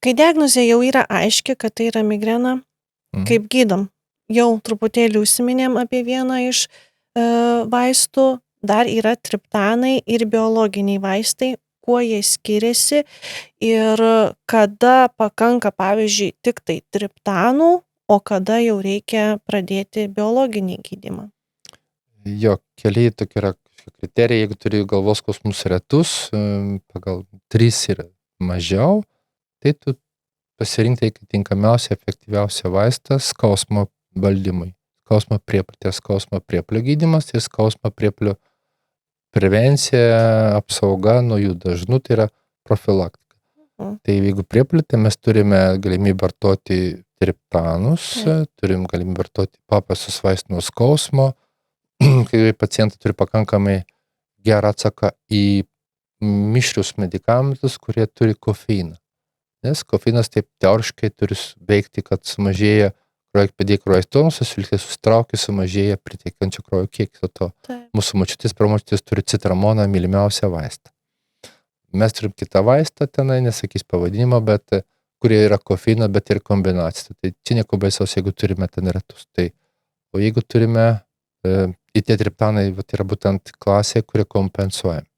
Kai diagnozė jau yra aiški, kad tai yra migrena, kaip gydom? Jau truputėlį užsiminėm apie vieną iš vaistų, dar yra triptanai ir biologiniai vaistai, kuo jie skiriasi ir kada pakanka, pavyzdžiui, tik tai triptanų, o kada jau reikia pradėti biologinį gydymą. Jo, keliai tokie yra kriterijai, jeigu turi galvos skausmus retus, pagal 3 ir mažiau, tai tu pasirinkti tinkamiausią, efektyviausią vaistą skausmo valdymui. Skausmo priepuolio, skausmo priepuolio gydymas ir skausmo priepuolio prevencija, apsauga nuo jų dažnų, tai yra profilaktika. Tai jeigu priepuolį, tai mes turime galimybę vartoti triptanus, turim galimybę vartoti paprastus vaistus nuo skausmo, kai pacientai turi pakankamai gerą atsaką į mišrius medikamentus, kurie turi kofeiną. Nes kofeinas taip teoriškai turi veikti, kad sumažėja kraujo tonusas, vilkės susitraukia, sumažėja priteikiančio kraujo kiekis. To mūsų močiutės, pramočiutės turi citramoną, mylimiausią vaistą. Mes turim kitą vaistą tenai, nesakys pavadinimo, bet kurie yra kofeino, bet ir kombinacija. Tai čia nieko baisaus, jeigu turime ten retus. Tai, o jeigu turime į tie triptanai, yra būtent klasė, kurie kompensuojami.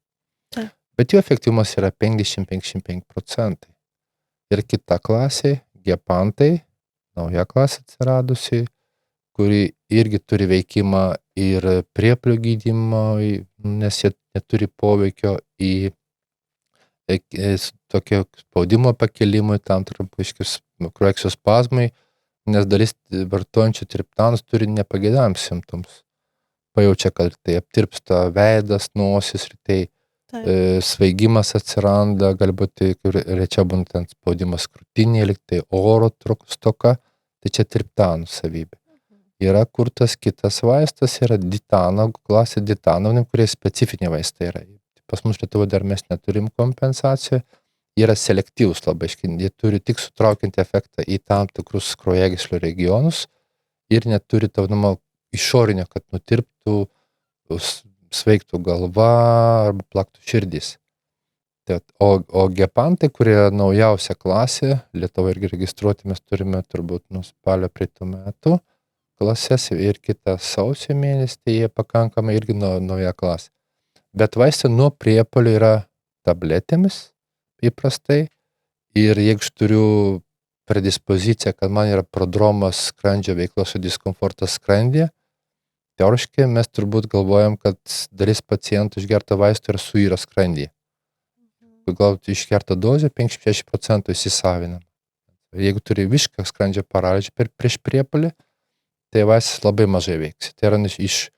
Bet jų efektyvumas yra 50-55%. Ir kita klasė, gepantai, nauja klasė atsiradusi, kuri irgi turi veikimą ir priepuolio gydymo, nes jie neturi poveikio į tokio spaudimo pakelimui, tam trumpaiškius kraujagyslės spazmai, nes dalis vartojančių triptanus turi nepageidavimus simptomus. Pajaučia, kad tai aptirpsta veidas, nosis ir tai svaigimas atsiranda, galbūt rečiau būna ten spaudimas krūtinėje, tai oro stoka, tai čia triptanų savybė. Yra kurtas kitas vaistas, yra ditano, klasė ditano, kurie specifiniai vaistai yra. Pas mus Lietuvoje dar mes neturim kompensacijų, yra selektyvus labai, jie turi tik sutraukiantį efektą į tam tikrus kraujagyslių regionus ir neturi tavnamo išorinio, kad nutirptų, sveiktų galva arba plaktų širdis. O gepantai, kurie naujausia klasė, Lietuvoje irgi registruoti mes turime turbūt nuo spalio praeitų metų, klases ir kitą sausio mėnesį, tai jie pakankamai irgi nauja klasė. Bet vaistai nuo priepuolių yra tabletėmis įprastai ir jeigu aš turiu predispoziciją, kad man yra prodromas skrandžio veiklos ir diskomfortas skrandyje, teoriškai mes turbūt galvojam, kad dalis pacientų išgerto vaistų yra suyra skrandyje. Gauti išgertą dozę 50-60% įsisavinam. Jeigu turi visišką skrandžio paralyžių prieš priepuolį, tai vaistas labai mažai veiks. Tai yra iš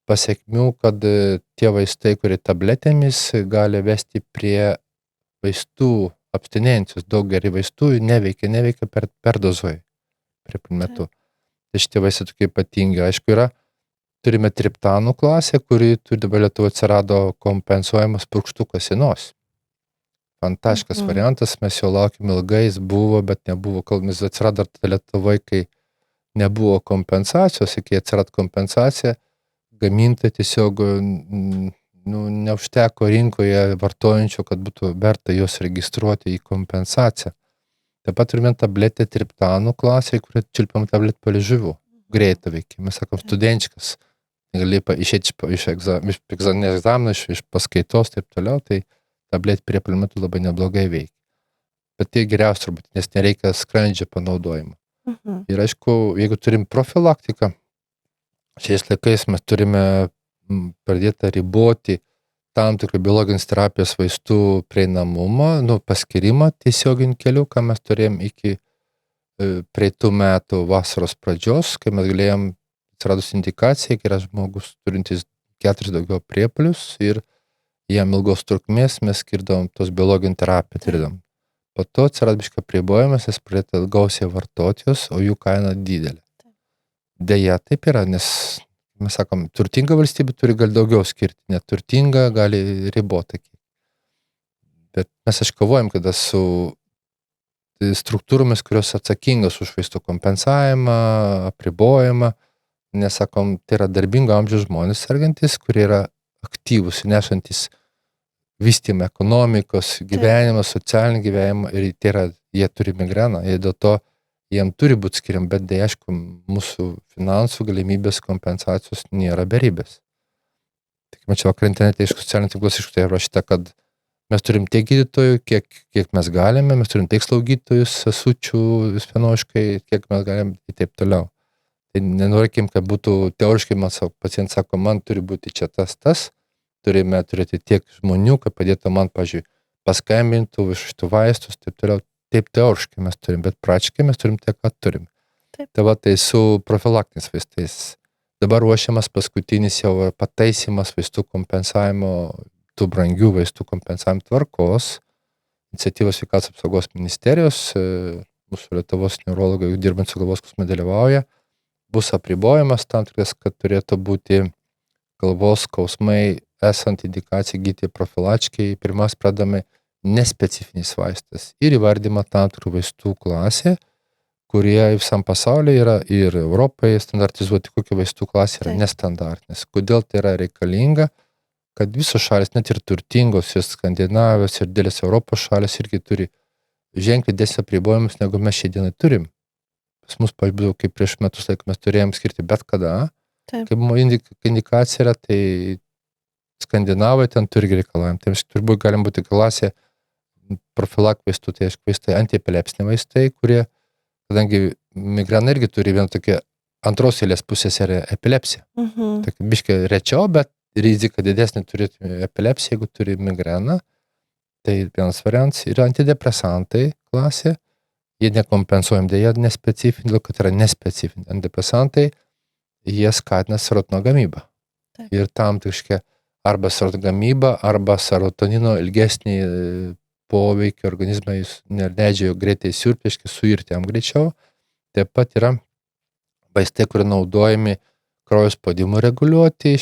pasekmių, kad tie vaistai, kurie tabletėmis, gali vesti prie vaistų abstinencijos. Daug geri vaistų neveikia per dozuoju priepuolių metu. Tai šitie vaistai tokie ypatingi. Aišku, turime triptanų klasę, kuri dabar Lietuvoje atsirado kompensuojamas purkštukas į nosį. Fantastiškas variantas, mes jo laukime ilgai, jis buvo, bet nebuvo, kol mes atsirado Lietuvoje, kai nebuvo kompensacijos, kai atsirado kompensacija, gamintojai tiesiog neužteko rinkoje vartojančių, kad būtų verta juos registruoti į kompensaciją. Taip pat turime tabletę triptanų klasėje, kurią čiulpiam tabletę palei žuvų. Greito veikia. Mes sakom, studentiškas. Gali išėti iš egzamino, iš paskaitos, taip toliau, tai tabletė priepuolių metu labai neblogai veikia. Bet tai geriausia turbūt, nes nereikia skrandžio panaudojimo. Ir aišku, jeigu turim profilaktiką, šiais laikais mes turime pradėti riboti tam tikrų biologinės terapijos vaistų prieinamumą, paskirimą tiesioginių kelių, ką mes turėjom iki praeitų metų vasaros pradžios, kai mes galėjom atsiradus indikacija, kai yra žmogus turintis 4 daugiau priepuolius ir jam ilgos trukmės mes skirdavom tos biologinį terapiją tirdam. Po to atsirado biškį apribojimas, jis pradėta gausiai vartoti jos, o jų kaina didelė. Deja, taip yra, nes mes sakom, turtinga valstybė turi gal daugiau skirti, neturtinga gali riboti. Bet mes kovojam, kada su struktūromis, kurios atsakingas už vaistų kompensavimą, apribojimą, nes sakom, tai yra darbingo amžiaus žmonės sergantis, kurie yra aktyvus, nešantis vystymą ekonomikos, gyvenimą, socialinį gyvenimą ir tai yra, jie turi migreną, ir dėl to jiem turi būti skiriam, bet tai aišku, mūsų finansų galimybės kompensacijos nėra beribės. Tik mačiau, vakar internete iš socialinių tinklų tai rašyta, kad mes turim tiek gydytojų, kiek mes galime, mes turim tiek slaugytojus, sesučių, vispenoškai, kiek mes galime ir taip toliau. Tai nenorikim, kad būtų teoriškai, pacientas sako, man turi būti čia tas, turime turėti tiek žmonių, kad padėtų man, pavyzdžiui, paskambintų iš šitų vaistus, taip toliau. Taip teoriškai mes turim, bet praktiškai mes turim tiek, ką turim. Tai va, tai su profilaktiniais vaistais. Dabar ruošiamas paskutinis jau pataisimas vaistų kompensavimo, tų brangių vaistų kompensavimo tvarkos, iniciatyvos sveikatos apsaugos ministerijos, mūsų Lietuvos neurologai, dirbant su galvos skausmu dalyvauja, bus apribojimas tam tikras, kad turėtų būti galvos skausmai esant indikacijai gydyti profilaktiškai. Pirmas pradame nespecifinis vaistas ir įvardyma tam tikrų vaistų klasė, kurie visam pasaulyje yra ir Europoje standartizuoti, kokie vaistų klasė yra nestandartinės. Kodėl tai yra reikalinga, kad visos šalis, net ir turtingos, ir Skandinavijos, ir dėlės Europos šalis irgi turi ženkliai didesnį apribojimus, negu mes šiandien turim. Pas mus, pavyzdžiui, kaip prieš metus laik mes turėjom skirti bet kada, kaip indikacija yra, tai Skandinavai ten turi reikalavimą. Tai turbūt galim būti klasė profilak vaistų, tai aišku vaistai, antiepilepsiniai vaistai, kurie, kadangi migrena irgi turi vieną tokią antros eilės pusės yra epilepsija. Tai biškai rečiau, bet rizika didesnė turėti epilepsiją, jeigu turi migreną. Tai vienas variantas yra antidepresantai klasė. Jie nekompensuojam, dėja nespecifinį, kad yra nespecifinį. Antidepresantai, jie skatina serotonino gamybą. Ir tam tikškia arba serotonino gamybą, arba serotonino ilgesnį poveikį organizmą, jis neleidžia jo greitai siurpiškai suirti jam greičiau. Taip pat yra vaistai, kurie naudojami kraujo spaudimui reguliuoti,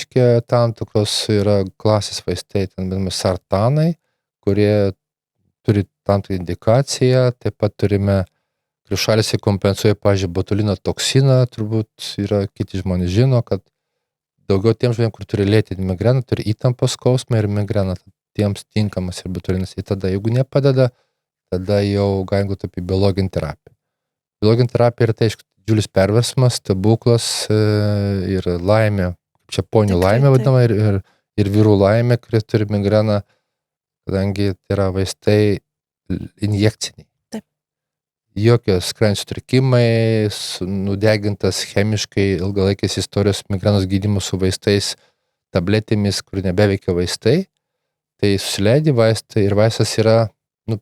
tam tikros yra klasės vaistai, ten sartanai, kurie turi tam tikrą indikaciją. Taip pat turime, kurių šalis kompensuoja, pavyzdžiui, botulino toksiną, turbūt yra, kiti žmonės žino, kad daugiau tiems žmonėms, kur turi lėtinį migreną, turi įtampos skausmą ir migreną, tiems tinkamas ir botulinas. Ir tada, jeigu nepadeda, tada jau galim galvoti apie biologinę terapiją. Biologinė terapija yra tai, aišku, didžiulis perversmas, stebuklas ir laimė, čia ponių Tikrai laimė taip. vadinama ir vyrų laimė, kurie turi migreną, kadangi tai yra vaistai injekciniai. Taip. Jokie skrandžio sutrikimai, nudegintas chemiškai ilgalaikės istorijos migrenos gydymus su vaistais, tabletėmis, kur nebeveikia vaistai, tai susileidi vaistai ir vaistas yra,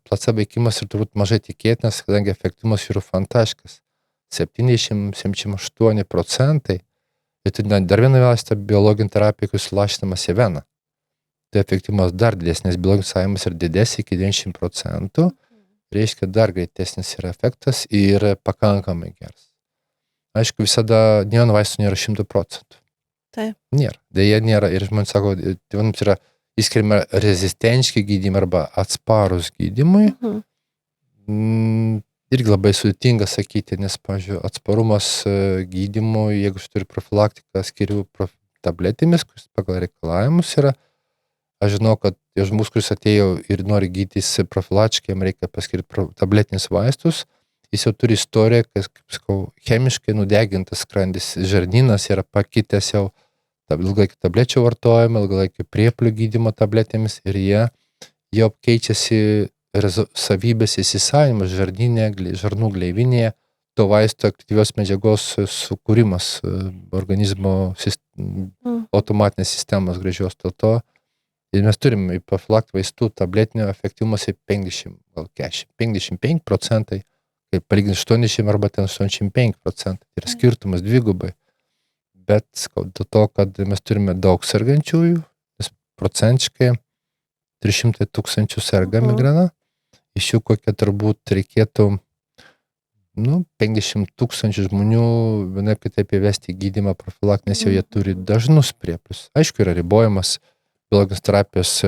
placebo veikimas ir turbūt mažai tikėtinas, kadangi efektyvumas yra fantastiškas. 70-78%. Ir tu dar vieną vaistą biologinį terapiją, kuris lašinamas į veną. Tai efektyvumas dar didesnis, biologinis savimas yra didesnis iki 90%. Reiškia, dar greitesnis yra efektas ir pakankamai geras. Aišku, visada ne vieno vaisto nėra 100%. Taip. Nėra. Deja, nėra. Ir žmonės sako, tai mums yra įskiriama rezistenčiai gydymai arba atsparus gydymui. Irgi labai sudėtinga sakyti, nes, pavyzdžiui, atsparumas gydymui, jeigu aš turiu profilaktiką, skiriu tabletėmis, kuris pagal reikalavimus yra. Aš žinau, kad žmogus, kuris atėjo ir nori gydytis profilaktiškai, jam reikia paskirti tabletinius vaistus. Jis jau turi istoriją, kad, kaip sakau, chemiškai nudegintas skrandis, žarnynas yra pakitęs jau ilgalaikį tablečių vartojimą, ilgalaikį priepuolių gydymo tabletėmis ir jie jau keičiasi savybės įsisavinimas žarnyne, žarnų gleivinėje, to vaisto aktyvios medžiagos sukūrimas organizmo automatinės sistemos gražios dėl to. Ir mes turime profilaktikų vaistų tabletinio efektyvumas 55%, kaip palyginti 80 arba 85%. Tai yra skirtumas dvigubai. Bet dėl to, kad mes turime daug sergančiųjų, procentiškai 300 000 serga migrena, iš jų kokia turbūt reikėtų 50 000 žmonių vienaip kitaip įvesti gydymą profilaktinį, nes jau jie turi dažnus priepuolius. Aišku, yra ribojamas biologinės terapijos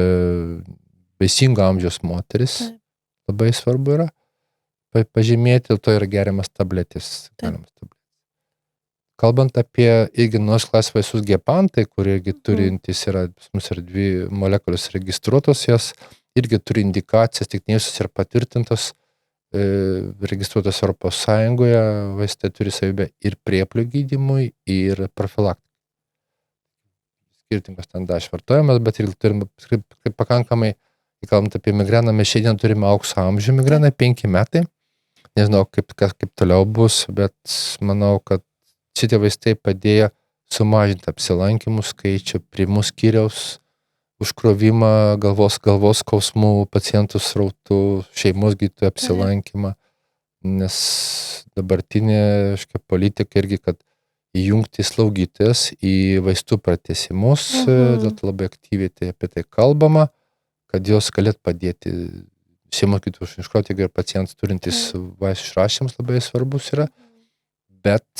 vaisingo amžiaus moteris, labai svarbu yra pažymėti, dėl to yra geriamas tabletės. Kalbant apie irgi naujos klasės vaistus gepantai, kurie irgi turintys yra, mums yra 2 molekulės registruotos, jos irgi turi indikacijas, tik ne visos yra patvirtintos, registruotos Europos Sąjungoje, vaistai turi savybę ir priepuolių gydymui, ir profilaktikai. Skirtingos ten vartojamas, bet ir turime pakankamai, kalbant apie migreną, mes šiandien turime aukso amžių migreną, 5 metai. Nežinau, kaip toliau bus, bet manau, kad šitie vaistai padėjo sumažinti apsilankimų skaičių, priimų skyriaus, užkrovimą, galvos skausmų, pacientų srautų, šeimos gydytojų apsilankymą, nes dabartinė politika irgi, kad įjungti slaugytojas į vaistų pratęsimus, dėl to labai aktyviai apie tai kalbama, kad jos galėtų padėti šeimos gydytojų iškrauti, jeigu ir pacientas turintis vaistų išrašymus labai svarbus yra, bet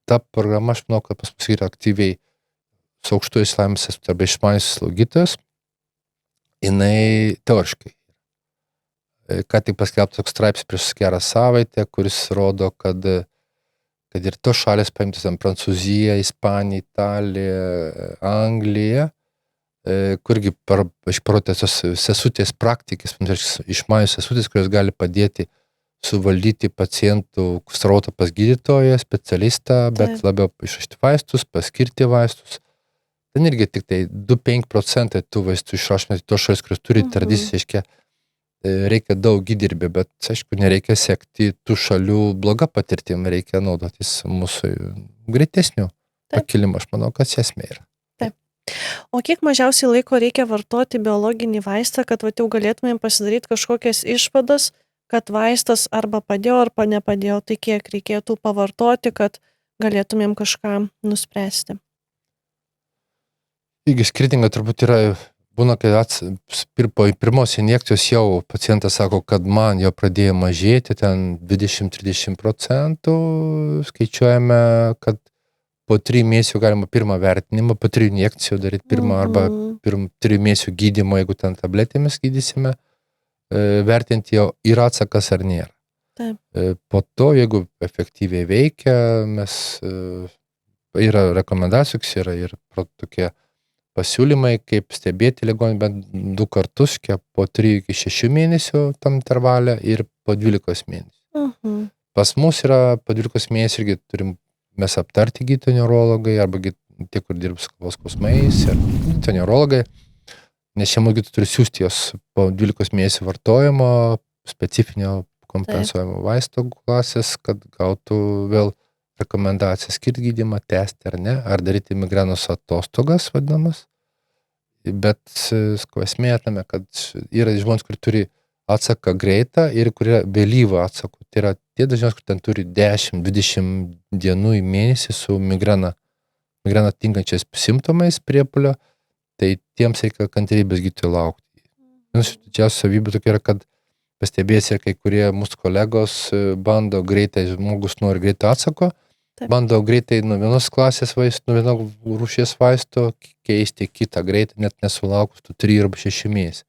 ta programa, aš manau, kad pas mus yra aktyviai su aukštu išsilavinimu arba išmaniusios slaugytojos, jinai teoriškai. Ką tik paskelbtas toks straipsnis prieš gerą savaitę, kuris rodo, kad ir tos šalės paimtis Prancūzija, Ispanija, Italija, Anglija, kurgi išparodė tos sesutės praktikės, išmanios sesutės, kurios gali padėti suvaldyti pacientų srautą pas gydytoją, specialistą, bet labiau išrašyti vaistus, paskirti vaistus. Ten irgi tik tai 2-5% tų vaistų išrašome tos šalis, kurios turi tradiciškai, reikia daug įdirbio, bet, aišku, nereikia sekti tų šalių blogą patirtim, reikia naudotis mūsų greitesnių pakilimą, aš manau, kad esmė yra. Taip. O kiek mažiausiai laiko reikia vartoti biologinį vaistą, kad jau galėtumėm pasidaryti kažkokias išvadas, kad vaistas arba padėjo, arba nepadėjo, tai kiek reikėtų pavartoti, kad galėtumėm kažką nuspręsti? Irgi skirtinga turbūt yra, būna, kai po pirmos injekcijos jau pacientas sako, kad man jau pradėjo mažėti, ten 20-30%, skaičiuojame, kad po 3 mėnesių galima pirmą vertinimą, po 3 injekcijų daryti pirmą arba 3 mėnesių gydymo, jeigu ten tabletėmis gydysime, vertinti jau yra atsakas ar nėra. Taip. Po to, jeigu efektyviai veikia, yra rekomendacijos, yra ir tokie pasiūlymai, kaip stebėti ligonį bent 2 kartus, po 3 iki 6 mėnesių tam intervalę ir po 12 mėnesių. pas mus yra po 12 mėnesių irgi turim mes aptarti gydytojai neurologai arba tie, kur dirbs galvos skausmais ir gydytojai neurologai, nes šeimos gydytojai turi siųsti jos po 12 mėnesių vartojimo specifinio kompensuojamo vaisto klasės, kad gautų vėl rekomendaciją skirti gydymą, tęsti ar ne, ar daryti migrenos atostogas vadinamas. Bet esmė tame, kad yra žmonės, kurie turi atsaką greitą ir kurie vėlyvą atsakų. Tai yra tie dažniausiai, kur ten turi 10-20 dienų į mėnesį su migrena tinkančiais simptomais priepuolio, tai tiems reikia kantrybės gydytojų laukti. Vienas iš didžiausių savybių tokia yra, kad pastebėsi, kai kurie mūsų kolegos bando greitai, žmogus nori greito atsako, bando greitai nuo vienos klasės vaistų, nuo vienos rūšies vaisto keisti kitą greitai, net nesulaukus tų 3 arba 6 mėnesių.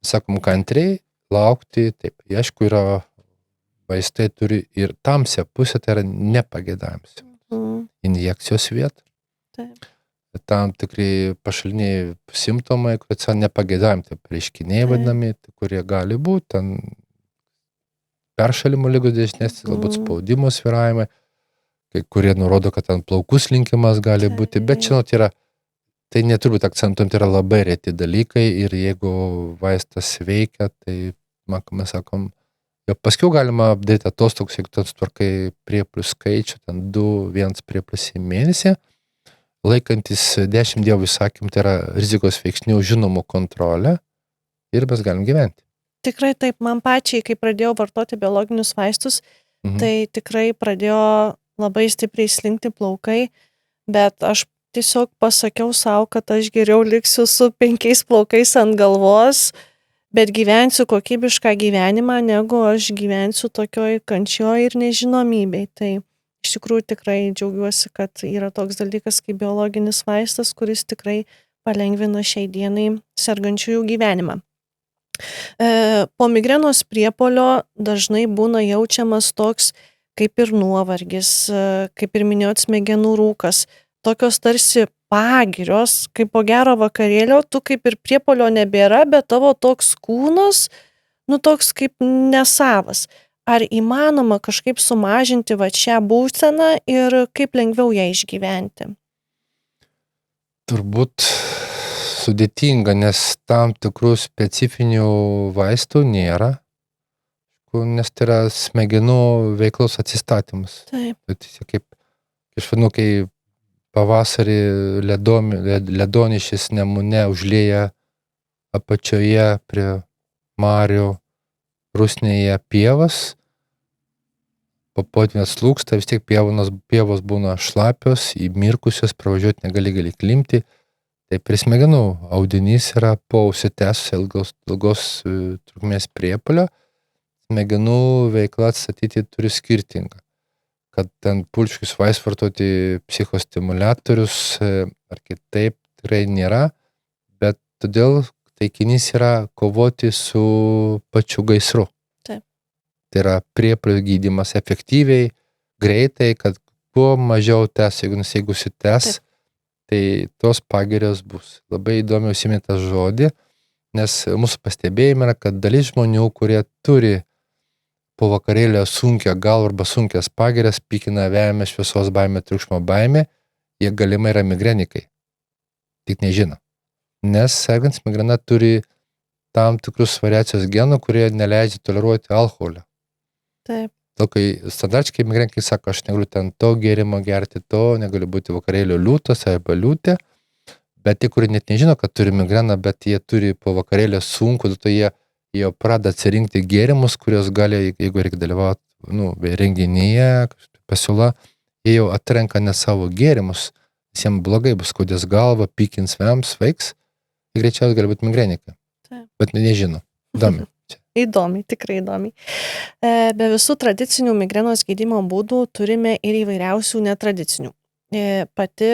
Sakom, kantriai laukti, taip, aišku, yra vaistai turi ir tamsią pusę, tai yra nepageidavimas. Injekcijos vieta. Taip. Tam tikrai pašaliniai simptomai, kurie atsiranda nepageidavimai, tai reiškiniai vadinami, kurie gali būti, ten peršalimo ligos didesnės, galbūt spaudimo svyravimai, kai kurie nurodo, kad ten plaukų slinkimas gali būti, bet žinot, tai neturbūt akcentuojant, yra labai reti dalykai ir jeigu vaistas veikia, tai mes sakom, jau paskiau galima daryti atostogus, jeigu tu tvarkai priepuolių skaičių, ten 2-1 priepuolis į mėnesį, laikantis 10 dievų įsakymų, tai yra rizikos veiksnių žinomų kontrolę ir mes galim gyventi. Tikrai taip, man pačiai, kai pradėjau vartoti biologinius vaistus, tai tikrai pradėjo labai stipriai slinkti plaukai, bet aš tiesiog pasakiau savo, kad aš geriau liksiu su 5 plaukais ant galvos, bet gyvensiu kokybišką gyvenimą, negu aš gyvensiu tokioj kančioj ir nežinomybėj. Tai iš tikrųjų tikrai džiaugiuosi, kad yra toks dalykas kaip biologinis vaistas, kuris tikrai palengvina šiai dienai sergančiųjų gyvenimą. Po migrenos priepuolio dažnai būna jaučiamas toks kaip ir nuovargis, kaip ir minėjot, smegenų rūkas, tokios tarsi pagirios, kaip po gero vakarėlio, tu kaip ir priepuolio nebėra, bet tavo toks kūnas, toks kaip nesavas. Ar įmanoma kažkaip sumažinti šią būseną ir kaip lengviau ją išgyventi? Turbūt sudėtinga, nes tam tikrų specifinių vaistų nėra, nes tai yra smegenų veiklos atsistatymas. Taip. Tai kaip, aš vadinu, kai pavasarį ledonišis Nemune užlieja apačioje prie marių rusnėje pievas, po potvynio slūgsta, vis tiek pievos būna šlapios, įmirkusios, pravažiuoti gali klimti. Tai prie smegenų audinys yra po užsitęsusios ilgos trukmės priepuolio, smegenų veikla atstatyti turi skirtingą. Kad ten pulškius vaistus vartoti psichostimuliatorius ar kitaip tikrai nėra, bet todėl taikinys yra kovoti su pačiu gaisru. Taip. Tai yra priepuolio gydymas efektyviai, greitai, kad kuo mažiau tęs, jeigu užsitęs, tai tos pagirios bus. Labai įdomi užsiminti tą žodį, nes mūsų pastebėjimai yra, kad dalis žmonių, kurie turi po vakarėlio sunkia galva arba sunkias pagirias, pykina vejame, šviesos baimė, triukšmo baimė, jie galimai yra migrenikai. Tik nežino. Nes sergant migrena turi tam tikrus variacijos genų, kurie neleidžia toleruoti alkoholio. Taip. Dėl kai standartiškai migrenikai sako, aš negaliu ten to gėrimo gerti, to negaliu būti vakarėlio liūtas arba liūtė, bet tie, kurie net nežino, kad turi migreną, bet jie turi po vakarėlio sunku, dėl to jie pradeda atsirinkti gėrimus, kurios gali, jeigu reikia dalyvauti renginyje, pasiūla, jie jau atrenka ne savo gėrimus, nes jiems blogai bus, skaudės galva, pykins vems, sveiks, ir greičiausiai gali būti migrenikai. Bet nežino. Įdomi. Įdomi, tikrai įdomi. Be visų tradicinių migrenos gydymo būdų turime ir įvairiausių netradicinių. Pati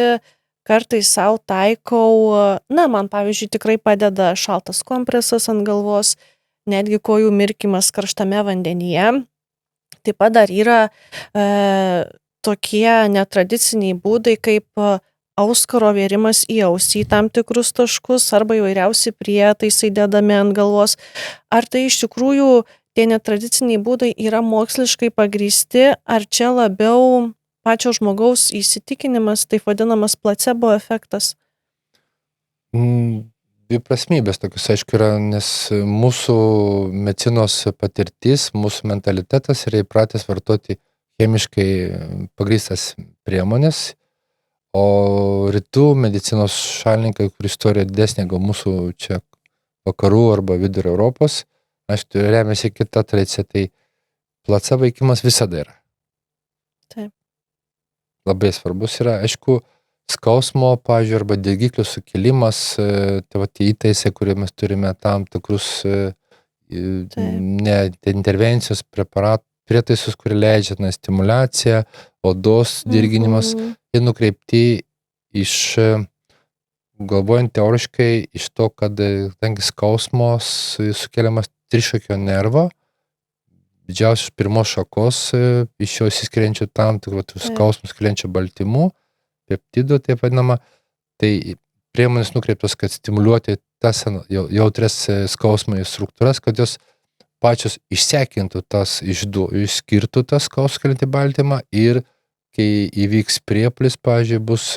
kartais savo taikau, man pavyzdžiui tikrai padeda šaltas kompresas ant galvos, netgi kojų mirkymas karštame vandenyje. Taip pat dar yra tokie netradiciniai būdai kaip auskaro vėrimas į ausį į tam tikrus taškus arba įvairiausi prietaisai dedami ant galvos. Ar tai iš tikrųjų tie netradiciniai būdai yra moksliškai pagrįsti, ar čia labiau pačio žmogaus įsitikinimas, taip vadinamas placebo efektas? Dviprasmybės tokios, aišku, yra, nes mūsų medicinos patirtis, mūsų mentalitetas yra įpratęs vartoti chemiškai pagrįstas priemonės, o rytų medicinos šalininkai, kur istorija didesnė gal mūsų čia vakarų arba vidurio Europos, aišku, remiasi kita tradicija, tai placebo veikimas visada yra. Taip. Labai svarbus yra, aišku, skausmo, pavyzdžiui, arba dirgiklių sukėlimas, tai va tie įtaisai, kurie mes turime tam tikrus intervencijos prietaisus, kurie leidžia stimuliaciją, odos dirginimas, jie nukreipti iš, galvojant teoriškai, iš to, kad tangi skausmos sukeliamas trišakio nervo, didžiausios pirmos šakos, iš jo įsiskiriančių tam tikrų skausmus skiriančių baltymų, peptidų, taip vadinama, tai priemonės nukreiptos, kad stimuliuoti tas jautrias skausmai struktūras, kad jos pačios išsekintų tas, išskirtų tas skausmą skiriantį baltymą ir kai įvyks priepuolis, pavyzdžiui, bus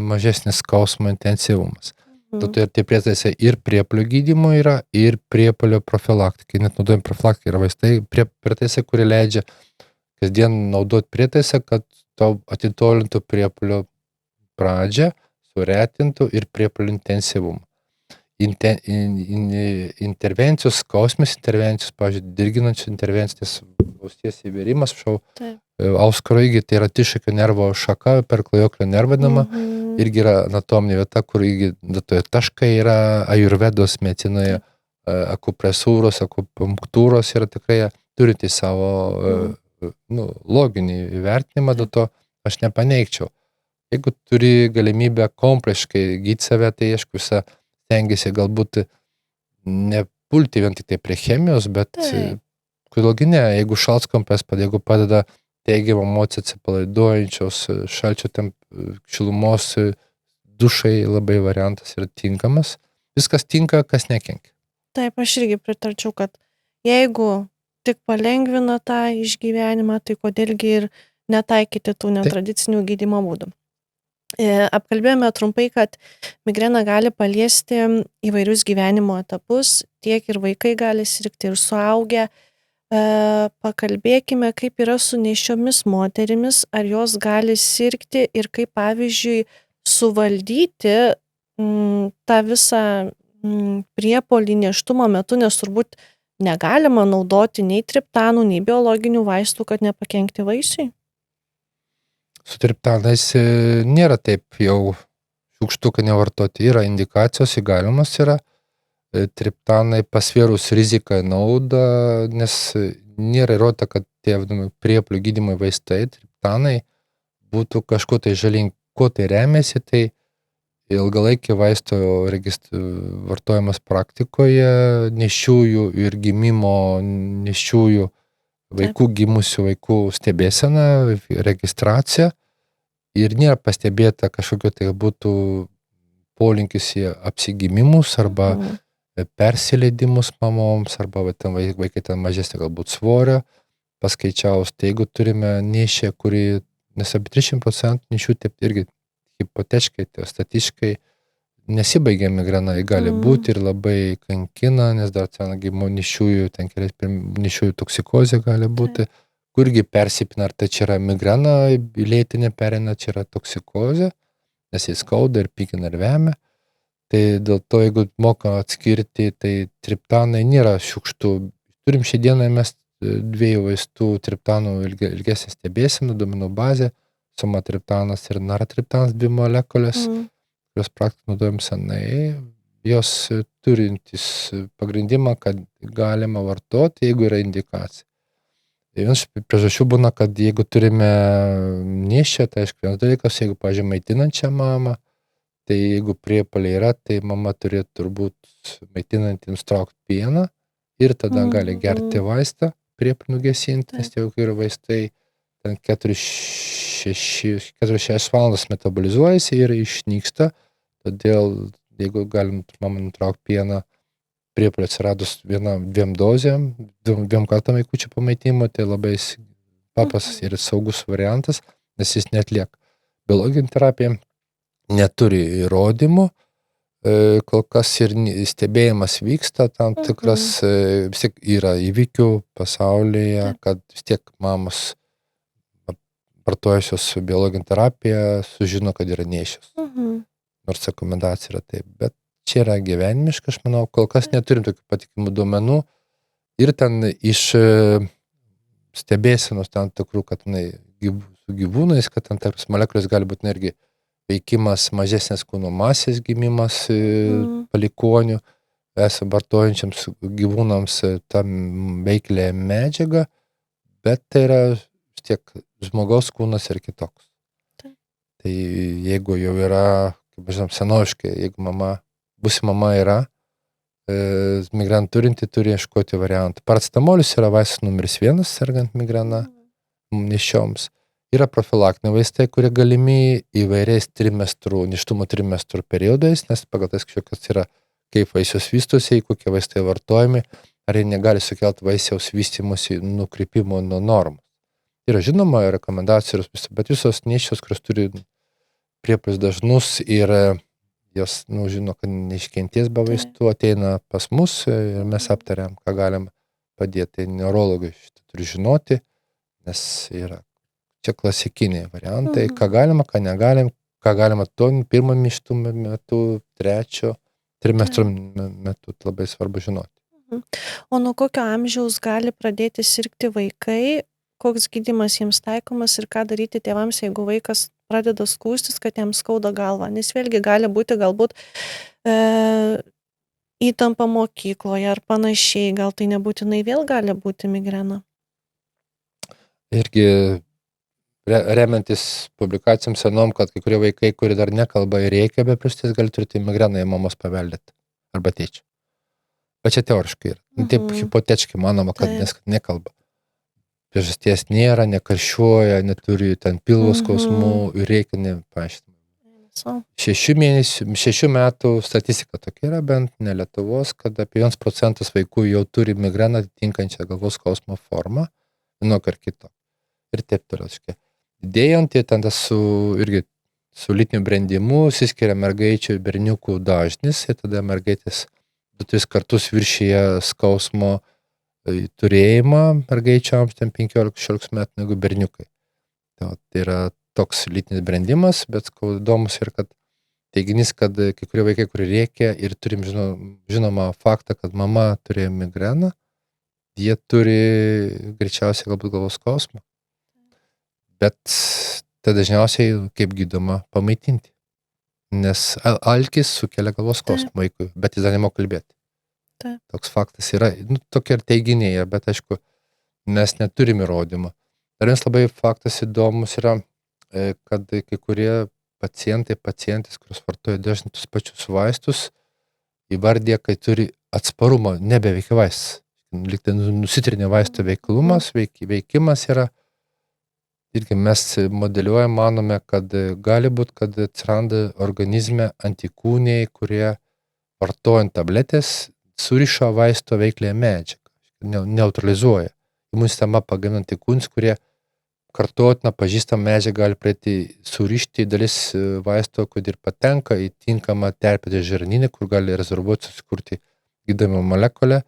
mažesnis skausmo intensyvumas. Tai tie prietaisai ir priepuolio gydymo yra, ir priepuolio profilaktikai. Net naudojam profilaktikai yra vaistai, prietaisai, kurie leidžia kasdien naudoti prietaisą, kad to atitolintų priepuolio pradžią, suretintų ir priepuolio intensyvumą. Intervencijos, skausmės intervencijos, pavyzdžiui, dirginančios intervencijos, ausies įvėrimas, auskaro irgi, tai yra trišakio nervo šaka, per klajoklio nervą vadinama, irgi yra anatominė vieta, kur irgi taškai yra ajurvedos medicinoje, akupresūros, akupunktūros yra tikrai turintys savo loginį įvertinimą, dėl to aš nepaneigčiau. Jeigu turi galimybę kompleksiškai gydyti save, tai aišku, visą stengiasi galbūt nepulti vien tik tai prie chemijos, bet kodėlgi ne, jeigu šaltskompres jeigu padeda teigiamą emociją atsipalaiduojančios, šalčio šilumos, dušai labai variantas yra tinkamas. Viskas tinka, kas nekenkia. Taip, aš irgi pritarčiau, kad jeigu tik palengvina tą išgyvenimą, tai kodėlgi ir netaikyti tų netradicinių gydymo būdų. Apkalbėjome trumpai, kad migrena gali paliesti įvairius gyvenimo etapus, tiek ir vaikai gali sirgti, ir suaugę. Pakalbėkime, kaip yra su nėščiomis moterimis, ar jos gali sirgti ir kaip, pavyzdžiui, suvaldyti tą visą priepuolį nėštumo metu, nes turbūt negalima naudoti nei triptanų, nei biologinių vaistų, kad nepakenkti vaisiui. Su triptanais nėra taip jau šiukštuką nevartoti, yra indikacijos, įgalimas yra. Triptanai pasvėrus riziką naudą, nes nėra įrodyta, kad tie priepuolio gydymo vaistai, triptanai, būtų kažko tai žalingi. Kuo tai remiasi, tai ilgalaikį vaisto vartojimas praktikoje, nėščiųjų ir gimimo nėščiųjų vaikų, gimusių vaikų stebėsena, registracija, ir nėra pastebėta kažkokio tai būtų polinkis į apsigimimus arba persileidimus mamoms, arba vaikai ten mažesnė galbūt svorio. Paskaičiaus, tai jeigu turime nėščią, kuri, nes apie 300% nėščių taip irgi hipotetiškai, statistiškai nesibaigia migrena, gali būti ir labai kankina, nes dar ten nėščiųjų, ten kelias nėščiųjų toksikozė gali būti, kurgi persipina, ar tai čia yra migrena, lėtinė perina, čia yra toksikozė, nes jis skauda ir pykina ir vemia. Tai dėl to, jeigu moka atskirti, tai triptanai nėra šiukštų. Turim šią dieną mes 2 vaistų triptanų ilgesnį stebėseną, duomenų bazę, sumatriptanas ir naratriptanas 2 molekulės, kurios praktiškai naudojam senai, jos turintys pagrindimą, kad galima vartoti, jeigu yra indikacija. Vienas priežasčių būna, kad jeigu turime nėščią, tai aišku, vienas dalykas, jeigu, pavyzdžiui, maitinančią mamą, tai jeigu priepuoliai yra, tai mama turėtų turbūt maitinantiems traukti pieną ir tada gali gerti vaistą priepuoliui nugesinti, nes jau yra vaistai, ten 4-6 valandas metabolizuojasi ir išnyksta, todėl jeigu galim mamą nutraukti pieną priepuoliui atsiradus 1-2 dozėm, 2 kartam vaikučių pamaitimo, tai labai paprastas ir saugus variantas, nes jis neatlieka. Biologinė terapija neturi įrodymų, kol kas ir stebėjimas vyksta, tam tikras vis tiek yra įvykių pasaulyje, kad vis tiek mamos vartojusios biologinę terapiją sužino, kad yra nėščios. Nors rekomendacija yra taip, bet čia yra gyvenimiška, aš manau, kol kas neturim tokių patikimų duomenų ir ten iš stebėsenos tam tikrų, kad su gyvūnais, kad tam tikras molekulės gali būti irgi veikimas mažesnės kūno masės gimimas palikonių, esam vartojančiams gyvūnams tą veiklią medžiagą, bet tai yra vis tiek žmogaus kūnas ir kitoks. Tai jeigu jau yra, kaip žinom, senoviškai, jeigu būsi mama yra, migreną turinti turi ieškoti variantų. Paracetamolis yra vaistas numeris 1, sergant migrena nėščioms. Yra profilaktiniai vaistai, kurie galimi įvairiais nėštumo trimestrų periodais, nes pagal tai skaičiuokas yra, kaip vaisiaus vystosi, kokie vaistai vartojami, ar jie negali sukelti vaisiaus vystymosi nukrypimo nuo normos. Yra žinoma rekomendacijos, bet visos nėščios, kurios turi priepuolius dažnus ir jos, žino, kad neiškenties be vaistų, ateina pas mus ir mes aptariam, ką galima padėti. Neurologai šitą turi žinoti, nes yra čia klasikiniai variantai, ką galima, ką negalim, ką galima pirmo nėštumo metu, 3 trimestro metu, labai svarbu žinoti. O nuo kokio amžiaus gali pradėti sirgti vaikai, koks gydymas jiems taikomas ir ką daryti tėvams, jeigu vaikas pradeda skųstis, kad jam skauda galvą, nes vėlgi gali būti galbūt įtampa mokykloje ar panašiai, gal tai nebūtinai vėl gali būti migrena. Irgi remiantis publikacijom senom, kad kai kurie vaikai, kurie dar nekalba ir rėkia be priežasties, gali turėti migreną, jei mamos paveldėti arba tėčio. Bet čia teoriškai yra. Taip hipotetiškai manoma, kad nekalba. Priežasties nėra, nekarščiuoja, neturi ten pilvo skausmų ir reikia nepaaiškinti. 6 metų statistika tokia yra, bent ne Lietuvos, kad apie 1% vaikų jau turi migreną atitinkančią galvos skausmo formą, vienokį ar kitą. Ir taip toliau. Didėjant, ten su lytiniu brendimu išsiskiria mergaičių ir berniukų dažnis, ir tada mergaitės 2-3 kartus viršyje skausmo turėjimą mergaičiams 15-16 metų negu berniukai. Tai yra toks lytinis brendimas, bet įdomus ir kad teiginys, kad kai kurie vaikai, kurie rėkia ir turim žinomą faktą, kad mama turėjo migreną, jie turi greičiausiai galbūt galvos skausmą. Bet tai dažniausiai kaip gydoma pamaitinti. Nes alkis sukelia galvos skausmą vaikui, bet jis dar nemoka kalbėti. Toks faktas yra, tokie ir teiginiai, bet aišku, mes neturim įrodymų. Dar vienas labai faktas įdomus yra, kad kai kurie pacientės, kurios vartoja dažnai tus pačius vaistus, įvardė, kad turi atsparumą, nebeveikia vaistas. Liktai nusitrinė vaisto veiklumas, veikimas yra. Irgi mes modeliuojam, manome, kad gali būti, kad atsiranda organizme antikūniai, kurie vartojant tabletės suriša vaisto veiklėje medžiagą, neutralizuoja. Imuninė sistema pagamina antikūnius, kurie kartotiną pažįstamą medžiagą gali pradėti surišti dalis vaisto, kad ir patenka į tinkamą terpę žarnyne, kur gali rezervuoti, susikurti gydomą molekulę.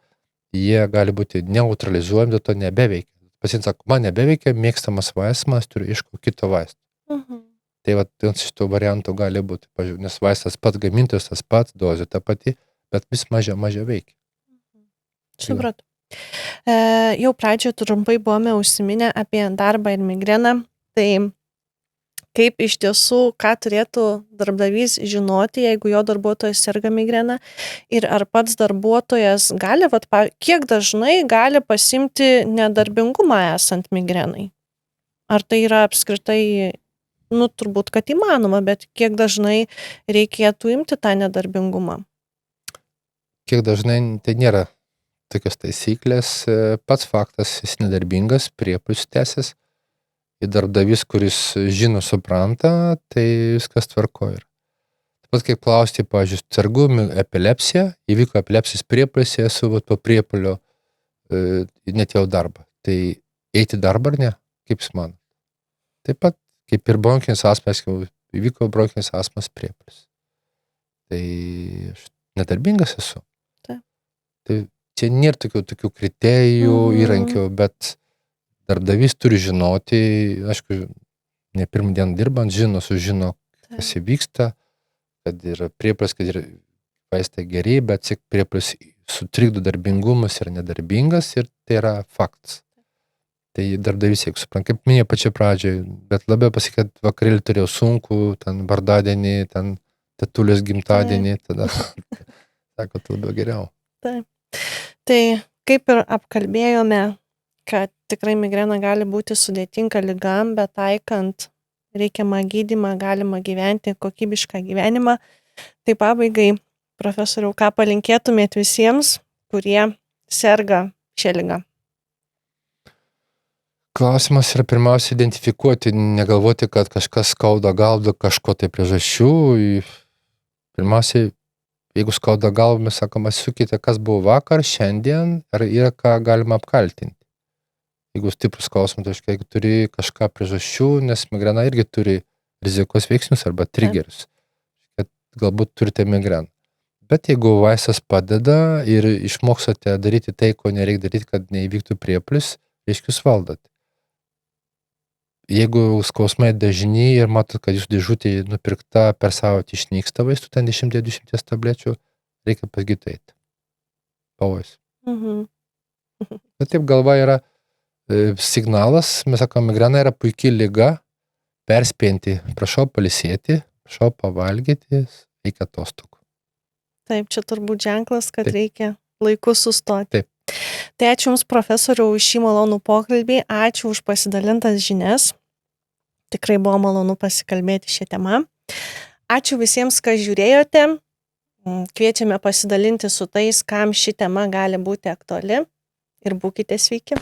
Jie gali būti neutralizuojami, dėl to nebeveikia. Pacientas sako, man nebeveikia, mėgstamas vaistas, man turiu ieškoti kito vaisto. Tai vienas iš tų variantų gali būti, nes vaistas pats gamintojas, tas pats, dozė ta pati, bet vis mažiau veikia. Supratau. Jau pradžioje trumpai buvome užsiminę apie darbą ir migreną. Tai kaip iš tiesų, ką turėtų darbdavys žinoti, jeigu jo darbuotojas serga migrena, ir ar pats darbuotojas gali, kiek dažnai gali pasimti nedarbingumą esant migrenai? Ar tai yra apskritai, turbūt, kad įmanoma, bet kiek dažnai reikėtų imti tą nedarbingumą? Kiek dažnai, tai nėra tokios taisyklės. Pats faktas, jis nedarbingas, priepuolis tęsis. Ir darbdavys, kuris žino, supranta, tai viskas tvarko yra. pat kaip klausti, pavyzdžiui, sergu epilepsija, įvyko epilepsijos priepuolis, esu po priepuolio net jau darbą. Tai eiti darbą ar ne? Kaip jūs manot? Taip pat, kaip ir bronchinis astmas, jau įvyko bronchinis astmas priepuolis. Tai aš nedarbingas esu. Taip. Tai čia nėra tokių kriterijų, įrankių, bet darbdavys turi žinoti, aišku, ne pirmą dieną dirbant, sužino, kas įvyksta, kad yra priepuolis, kad yra vaistai geri, bet priepuolis sutrikdo darbingumas ir nedarbingas ir tai yra faktas. Tai darbdavys, jeigu suprant, kaip minėjau pačioj pradžioj, bet labiau pasakė, kad vakarėlį turėjau sunku, ten vardadienį, ten tetulės gimtadienį, tada sako, tai labiau geriau. Taip. Tai kaip ir apkalbėjome, kad tikrai migrena gali būti sudėtinga liga, bet taikant reikiamą gydymą galima gyventi kokybišką gyvenimą. Tai pabaigai, profesoriau, ką palinkėtumėt visiems, kurie serga šią ligą? Klausimas yra pirmiausia identifikuoti, negalvoti, kad kažkas skauda galvą, kažko tai priežasčių. Pirmiausia, jeigu skauda galvą, mes sakome, sukite, kas buvo vakar, šiandien, ar yra ką galima apkaltinti. Jeigu stiprus klausimas, tai jeigu turi kažką priežasčių, nes migrena irgi turi rizikos veiksnius arba triggerius, kad galbūt turite migreną. Bet jeigu vaistas padeda ir išmokstate daryti tai, ko nereikia daryti, kad neįvyktų priepuolis, reiškia, jūs valdote. Jeigu skausmai dažni ir matot, kad jūsų dėžutė nupirkta per savaitę išnyksta vaistų, ten 10 tablečių, reikia pas gydytoją eiti. Pavojus. Bet taip galva yra signalas, mes sakome, migrena yra puikiai liga, perspėjantį, prašau pailsėti, prašau pavalgyti, reikia atostogų. Taip, čia turbūt ženklas, kad reikia laiku sustoti. Taip. Tai ačiū Jums, profesoriau, už šį malonų pokalbį, ačiū už pasidalintas žinias. Tikrai buvo malonu pasikalbėti šią temą. Ačiū visiems, kas žiūrėjote. Kviečiame pasidalinti su tais, kam ši tema gali būti aktuali. Ir būkite sveiki.